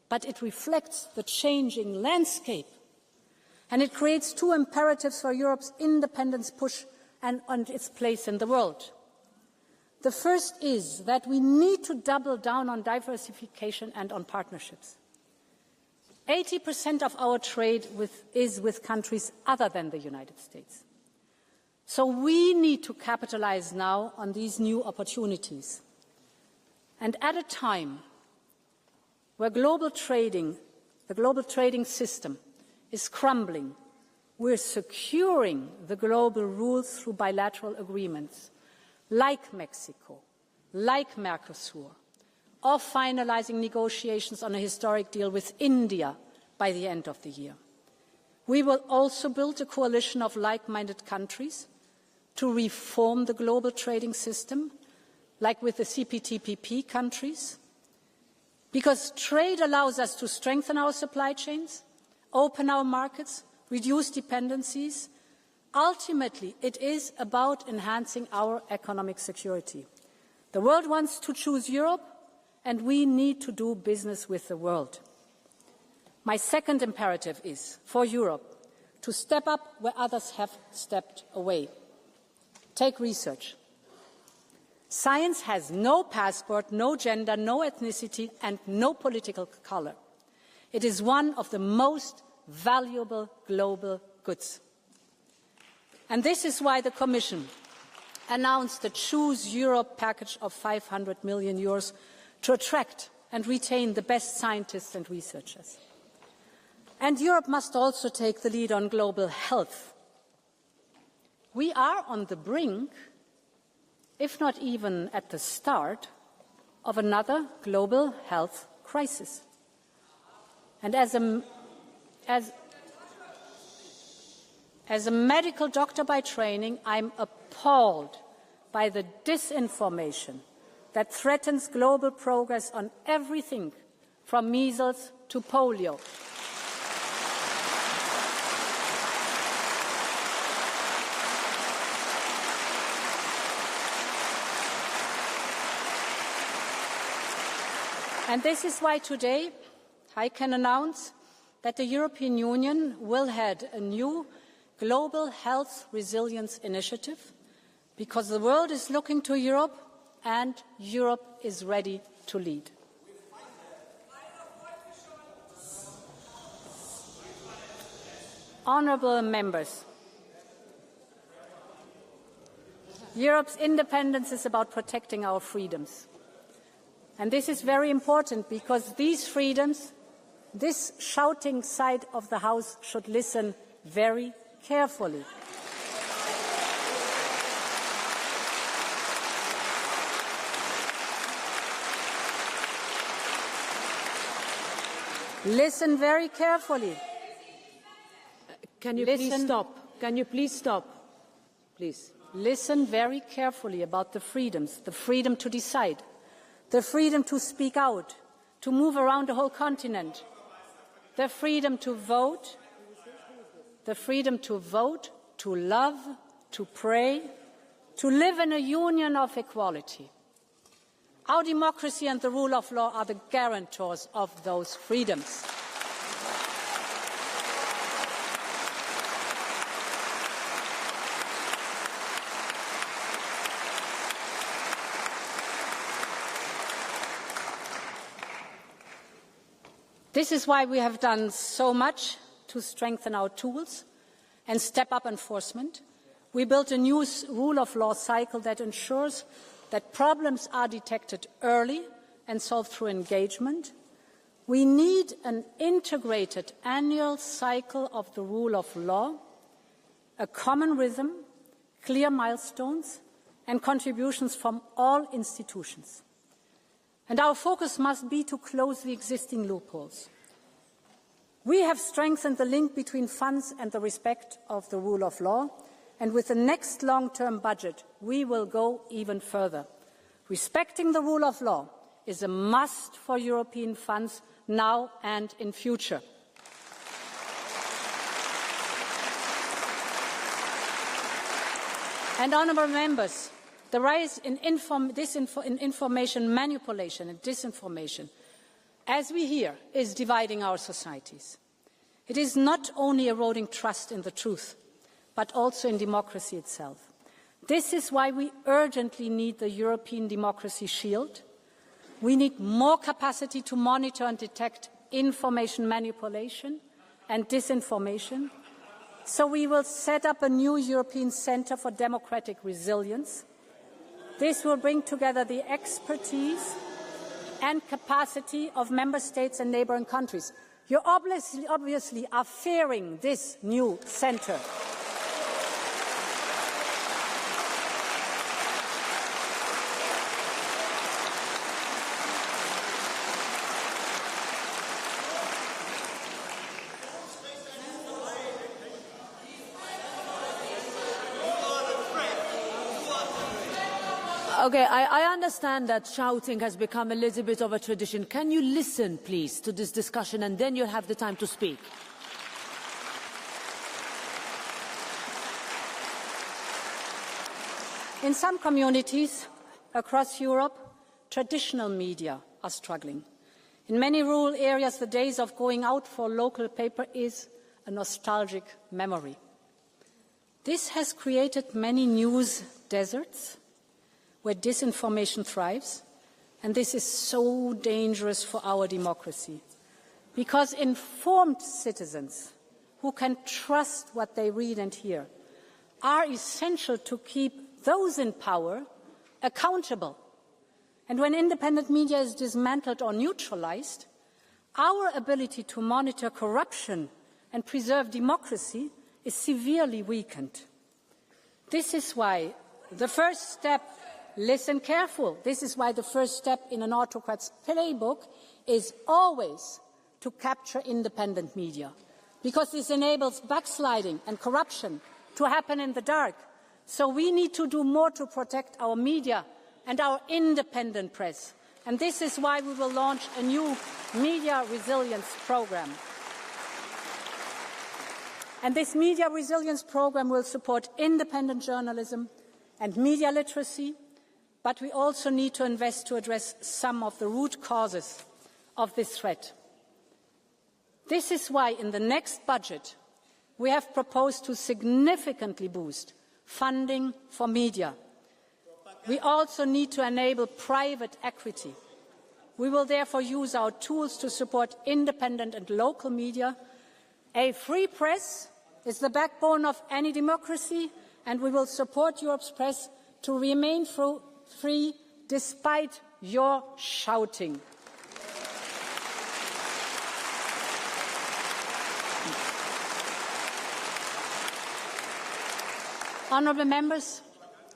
but it reflects the changing landscape. And it creates two imperatives for Europe's independence push and its place in the world. The first is that we need to double down on diversification and on partnerships. 80% of our trade is with countries other than the United States. So we need to capitalize now on these new opportunities. And at a time where the global trading system is crumbling, we're securing the global rules through bilateral agreements like Mexico, like Mercosur, or finalizing negotiations on a historic deal with India by the end of the year. We will also build a coalition of like-minded countries to reform the global trading system, like with the CPTPP countries, because trade allows us to strengthen our supply chains, open our markets, reduce dependencies. Ultimately, it is about enhancing our economic security. The world wants to choose Europe, and we need to do business with the world. My second imperative is for Europe to step up where others have stepped away. Take research. Science has no passport, no gender, no ethnicity, and no political colour. It is one of the most valuable global goods. And this is why the Commission announced the Choose Europe package of €500 million to attract and retain the best scientists and researchers. And Europe must also take the lead on global health. We are on the brink, if not even at the start, of another global health crisis. And as a medical doctor by training, I'm appalled by the disinformation that threatens global progress on everything from measles to polio. And this is why today I can announce that the European Union will head a new global health resilience initiative, because the world is looking to Europe and Europe is ready to lead. Honourable members, Europe's independence is about protecting our freedoms. And this is very important, because these freedoms, this shouting side of the House should listen very carefully. Listen very carefully.
Can you please stop? Can you please stop? Please.
Listen very carefully about the freedoms, the freedom to decide, the freedom to speak out, to move around the whole continent, the freedom to vote, to love, to pray, to live in a union of equality. Our democracy and the rule of law are the guarantors of those freedoms. This is why we have done so much to strengthen our tools and step up enforcement. We built a new rule of law cycle that ensures that problems are detected early and solved through engagement. We need an integrated annual cycle of the rule of law, a common rhythm, clear milestones, and contributions from all institutions. And our focus must be to close the existing loopholes. We have strengthened the link between funds and the respect of the rule of law, and with the next long-term budget, we will go even further. Respecting the rule of law is a must for European funds now and in future. And honourable members, the rise in information manipulation and disinformation, as we hear, is dividing our societies. It is not only eroding trust in the truth, but also in democracy itself. This is why we urgently need the European Democracy Shield. We need more capacity to monitor and detect information manipulation and disinformation. So we will set up a new European Centre for Democratic Resilience. This will bring together the expertise and capacity of member states and neighbouring countries. You obviously are fearing this new centre.
Okay, I understand that shouting has become a little bit of a tradition. Can you listen, please, to this discussion, and then you'll have the time to speak?
In some communities across Europe, traditional media are struggling. In many rural areas, the days of going out for local paper is a nostalgic memory. This has created many news deserts where disinformation thrives, and this is so dangerous for our democracy, because informed citizens who can trust what they read and hear are essential to keep those in power accountable. And when independent media is dismantled or neutralized, our ability to monitor corruption and preserve democracy is severely weakened. This is why the first step Listen careful. This is why the first step in an autocrat's playbook is always to capture independent media, because this enables backsliding and corruption to happen in the dark. So we need to do more to protect our media and our independent press. And this is why we will launch a new media resilience programme. And this media resilience programme will support independent journalism and media literacy, but we also need to invest to address some of the root causes of this threat. This is why in the next budget we have proposed to significantly boost funding for media. We also need to enable private equity. We will therefore use our tools to support independent and local media. A free press is the backbone of any democracy, and we will support Europe's press to remain free despite your shouting. Honourable members,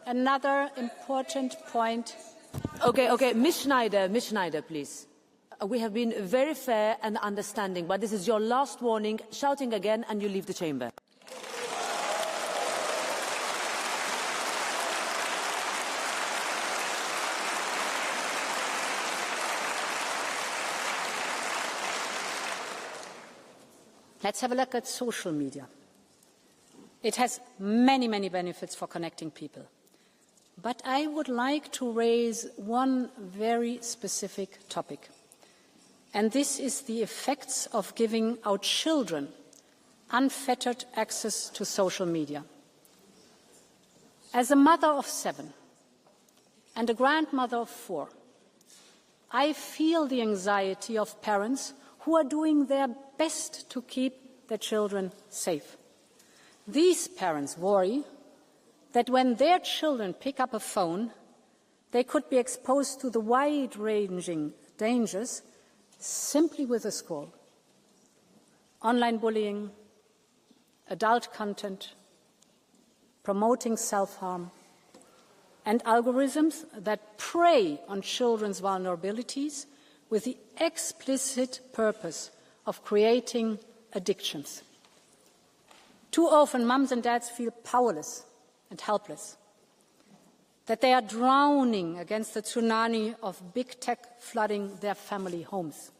another important point.
Okay, Ms. Schneider, please. We have been very fair and understanding, but this is your last warning. Shouting again and you leave the chamber.
Let's have a look at social media. It has many, many benefits for connecting people. But I would like to raise one very specific topic. And this is the effects of giving our children unfettered access to social media. As a mother of 7 and a grandmother of 4, I feel the anxiety of parents who are doing their best to keep their children safe. These parents worry that when their children pick up a phone, they could be exposed to the wide-ranging dangers simply with a scroll. Online bullying, adult content, promoting self-harm, and algorithms that prey on children's vulnerabilities with the explicit purpose of creating addictions. Too often, mums and dads feel powerless and helpless, that they are drowning against the tsunami of big tech flooding their family homes.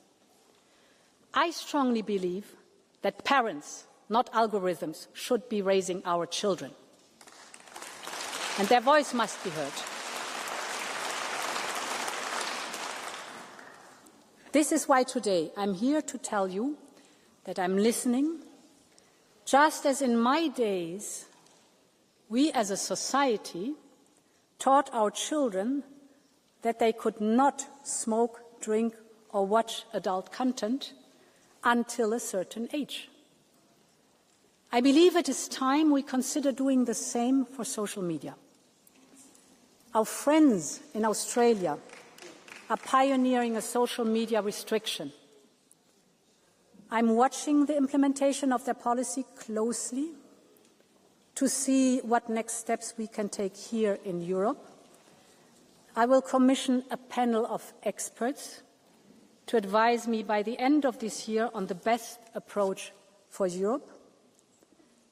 I strongly believe that parents, not algorithms, should be raising our children. And their voice must be heard. This is why today I'm here to tell you that I'm listening. Just as in my days, we as a society taught our children that they could not smoke, drink, or watch adult content until a certain age. I believe it is time we consider doing the same for social media. Our friends in Australia are pioneering a social media restriction. I'm watching the implementation of their policy closely to see what next steps we can take here in Europe. I will commission a panel of experts to advise me by the end of this year on the best approach for Europe.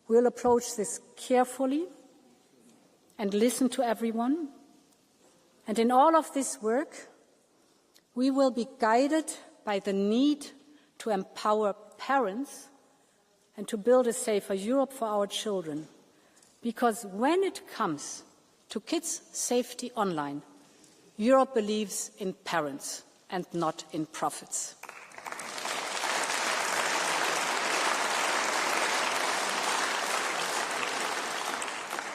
We will approach this carefully and listen to everyone. And in all of this work, we will be guided by the need to empower parents and to build a safer Europe for our children. Because when it comes to kids' safety online, Europe believes in parents and not in profits.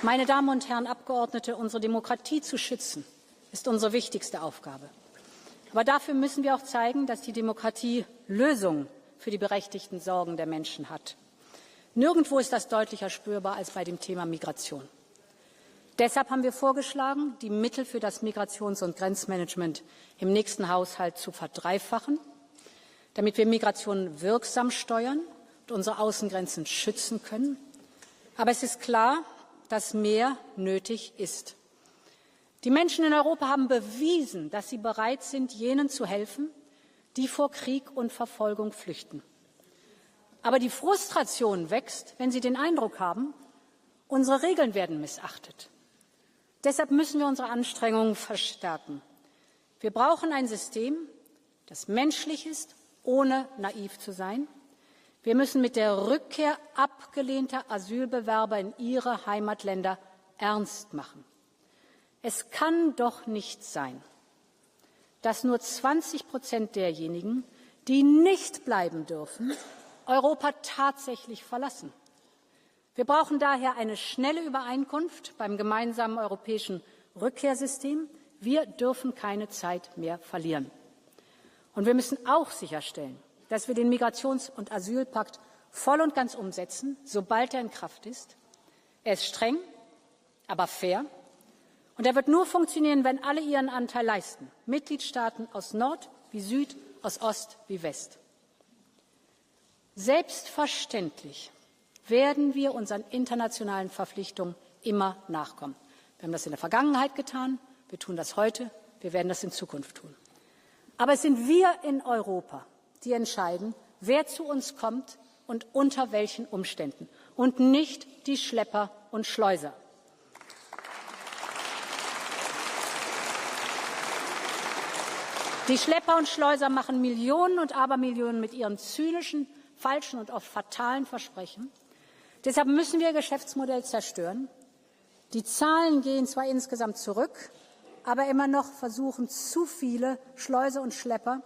Meine Damen und Herren Abgeordnete, unsere Demokratie zu schützen, ist unsere wichtigste Aufgabe. Aber dafür müssen wir auch zeigen, dass die Demokratie Lösungen für die berechtigten Sorgen der Menschen hat. Nirgendwo ist das deutlicher spürbar als bei dem Thema Migration. Deshalb haben wir vorgeschlagen, die Mittel für das Migrations- und Grenzmanagement im nächsten Haushalt zu verdreifachen, damit wir Migration wirksam steuern und unsere Außengrenzen schützen können. Aber es ist klar, dass mehr nötig ist. Die Menschen in Europa haben bewiesen, dass sie bereit sind, jenen zu helfen, die vor Krieg und Verfolgung flüchten. Aber die Frustration wächst, wenn sie den Eindruck haben, unsere Regeln werden missachtet. Deshalb müssen wir unsere Anstrengungen verstärken. Wir brauchen ein System, das menschlich ist, ohne naiv zu sein. Wir müssen mit der Rückkehr abgelehnter Asylbewerber in ihre Heimatländer ernst machen. Es kann doch nicht sein, dass nur 20% derjenigen, die nicht bleiben dürfen, Europa tatsächlich verlassen. Wir brauchen daher eine schnelle Übereinkunft beim gemeinsamen europäischen Rückkehrsystem. Wir dürfen keine Zeit mehr verlieren. Und wir müssen auch sicherstellen, dass wir den Migrations- und Asylpakt voll und ganz umsetzen, sobald er in Kraft ist. Er ist streng, aber fair. Und er wird nur funktionieren, wenn alle ihren Anteil leisten. Mitgliedstaaten aus Nord wie Süd, aus Ost wie West. Selbstverständlich werden wir unseren internationalen Verpflichtungen immer nachkommen. Wir haben das in der Vergangenheit getan, wir tun das heute, wir werden das in Zukunft tun. Aber es sind wir in Europa, die entscheiden, wer zu uns kommt und unter welchen Umständen, und nicht die Schlepper und Schleuser. Die Schlepper und Schleuser machen Millionen und Abermillionen mit ihren zynischen, falschen und oft fatalen Versprechen. Deshalb müssen wir ihr Geschäftsmodell zerstören. Die Zahlen gehen zwar insgesamt zurück, aber immer noch versuchen zu viele Schleuser und Schlepper,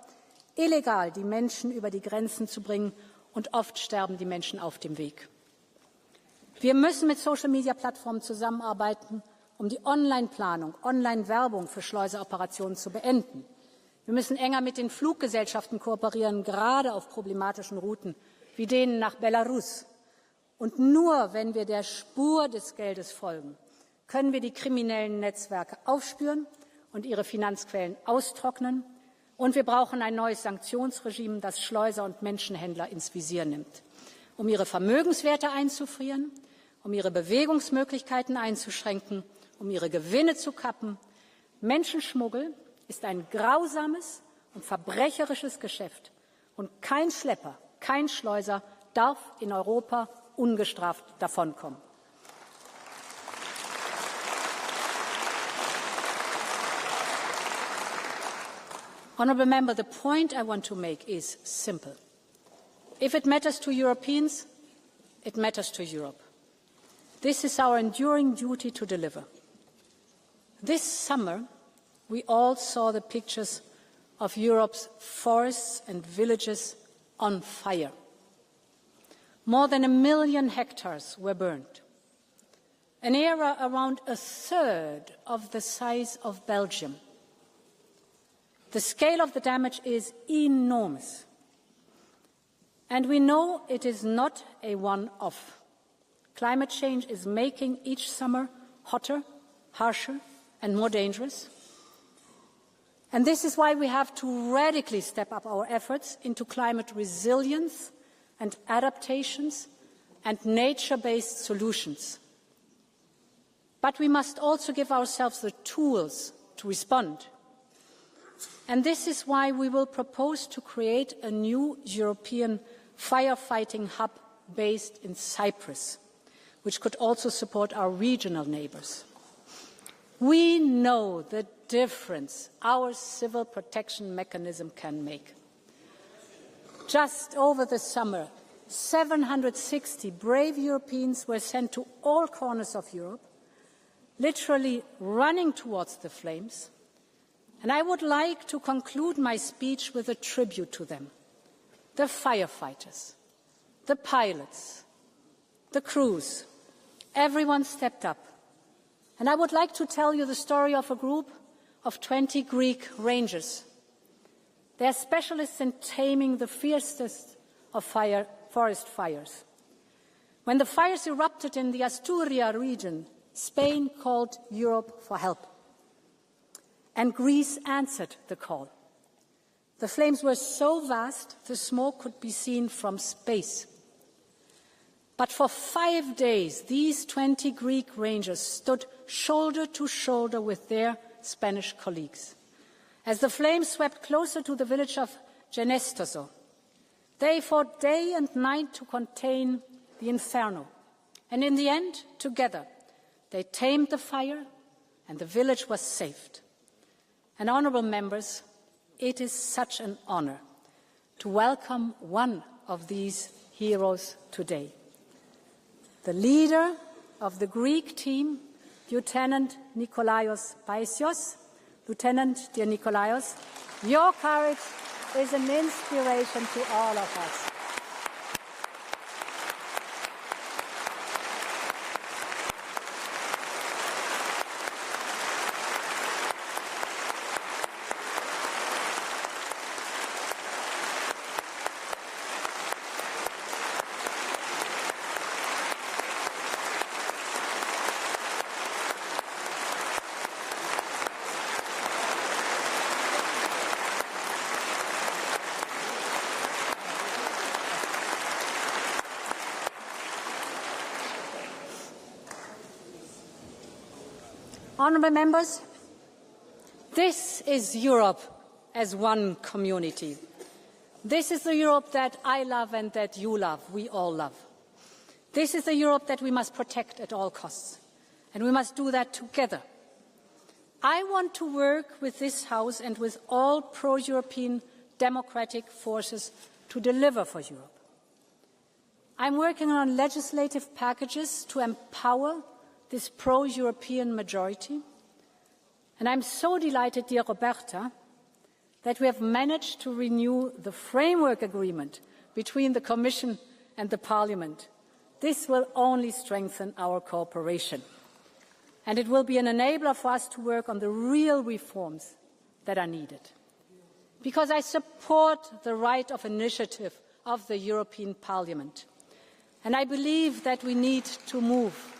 illegal die Menschen über die Grenzen zu bringen, und oft sterben die Menschen auf dem Weg. Wir müssen mit Social-Media-Plattformen zusammenarbeiten, um die Online-Planung, Online-Werbung für Schleuseroperationen zu beenden. Wir müssen enger mit den Fluggesellschaften kooperieren, gerade auf problematischen Routen wie denen nach Belarus. Und nur wenn wir der Spur des Geldes folgen, können wir die kriminellen Netzwerke aufspüren und ihre Finanzquellen austrocknen. Und wir brauchen ein neues Sanktionsregime, das Schleuser und Menschenhändler ins Visier nimmt, um ihre Vermögenswerte einzufrieren, um ihre Bewegungsmöglichkeiten einzuschränken, um ihre Gewinne zu kappen. Menschenschmuggel ist ein grausames und verbrecherisches Geschäft. Und kein Schlepper, kein Schleuser darf in Europa ungestraft davonkommen. Honourable Member, the point I want to make is simple. If it matters to Europeans, it matters to Europe. This is our enduring duty to deliver. This summer, we all saw the pictures of Europe's forests and villages on fire. More than 1 million hectares were burned. An area around a third of the size of Belgium. The scale of the damage is enormous. And we know it is not a one-off. Climate change is making each summer hotter, harsher, and more dangerous. And this is why we have to radically step up our efforts into climate resilience and adaptations and nature-based solutions. But we must also give ourselves the tools to respond. And this is why we will propose to create a new European firefighting hub based in Cyprus, which could also support our regional neighbours. We know the difference our civil protection mechanism can make. Just over the summer, 760 brave Europeans were sent to all corners of Europe, literally running towards the flames. And I would like to conclude my speech with a tribute to them. The firefighters, the pilots, the crews, everyone stepped up. And I would like to tell you the story of a group of 20 Greek rangers. They are specialists in taming the fiercest of forest fires. When the fires erupted in the Asturias region, Spain called Europe for help. And Greece answered the call. The flames were so vast, the smoke could be seen from space. But for 5 days, these 20 Greek rangers stood shoulder to shoulder with their Spanish colleagues. As the flames swept closer to the village of genestoso. They fought day and night to contain the inferno. And in the end, together, they tamed the fire and the village was saved. And honourable members, it is such an honour to welcome one of these heroes today. The leader of the Greek team, Lieutenant Nikolaios Paisios. Lieutenant, dear Nikolaios, your courage is an inspiration to all of us. Honourable members, this is Europe as one community. This is the Europe that I love and that you love, we all love. This is the Europe that we must protect at all costs, and we must do that together. I want to work with this House and with all pro-European democratic forces to deliver for Europe. I'm working on legislative packages to empower this pro-European majority. And I'm so delighted, dear Roberta, that we have managed to renew the framework agreement between the Commission and the Parliament. This will only strengthen our cooperation. And it will be an enabler for us to work on the real reforms that are needed. Because I support the right of initiative of the European Parliament. And I believe that we need to move.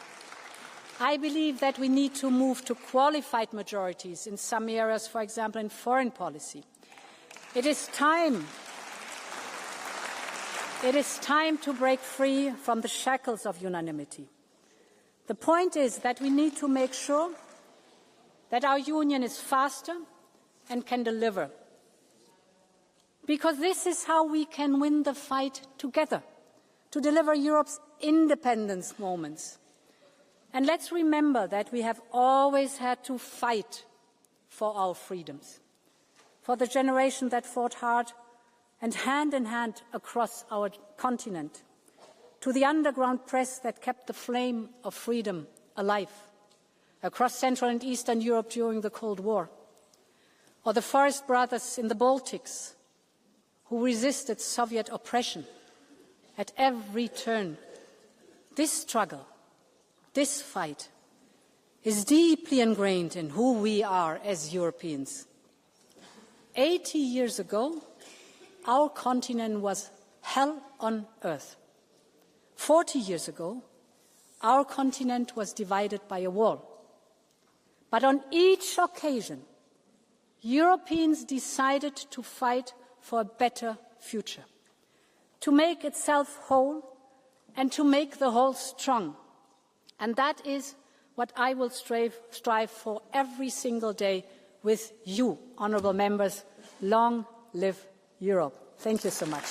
I believe that we need to move to qualified majorities in some areas, for example, in foreign policy. It is time to break free from the shackles of unanimity. The point is that we need to make sure that our union is faster and can deliver. Because this is how we can win the fight together, to deliver Europe's independence moments. And let's remember that we have always had to fight for our freedoms, for the generation that fought hard and hand in hand across our continent, to the underground press that kept the flame of freedom alive across Central and Eastern Europe during the Cold War, or the forest brothers in the Baltics who resisted Soviet oppression at every turn. This struggle, this fight, is deeply ingrained in who we are as Europeans. 80 years ago, our continent was hell on earth. 40 years ago, our continent was divided by a wall. But on each occasion, Europeans decided to fight for a better future, to make itself whole and to make the whole strong. And that is what I will strive for every single day with you, honourable members. Long live Europe. Thank you so much.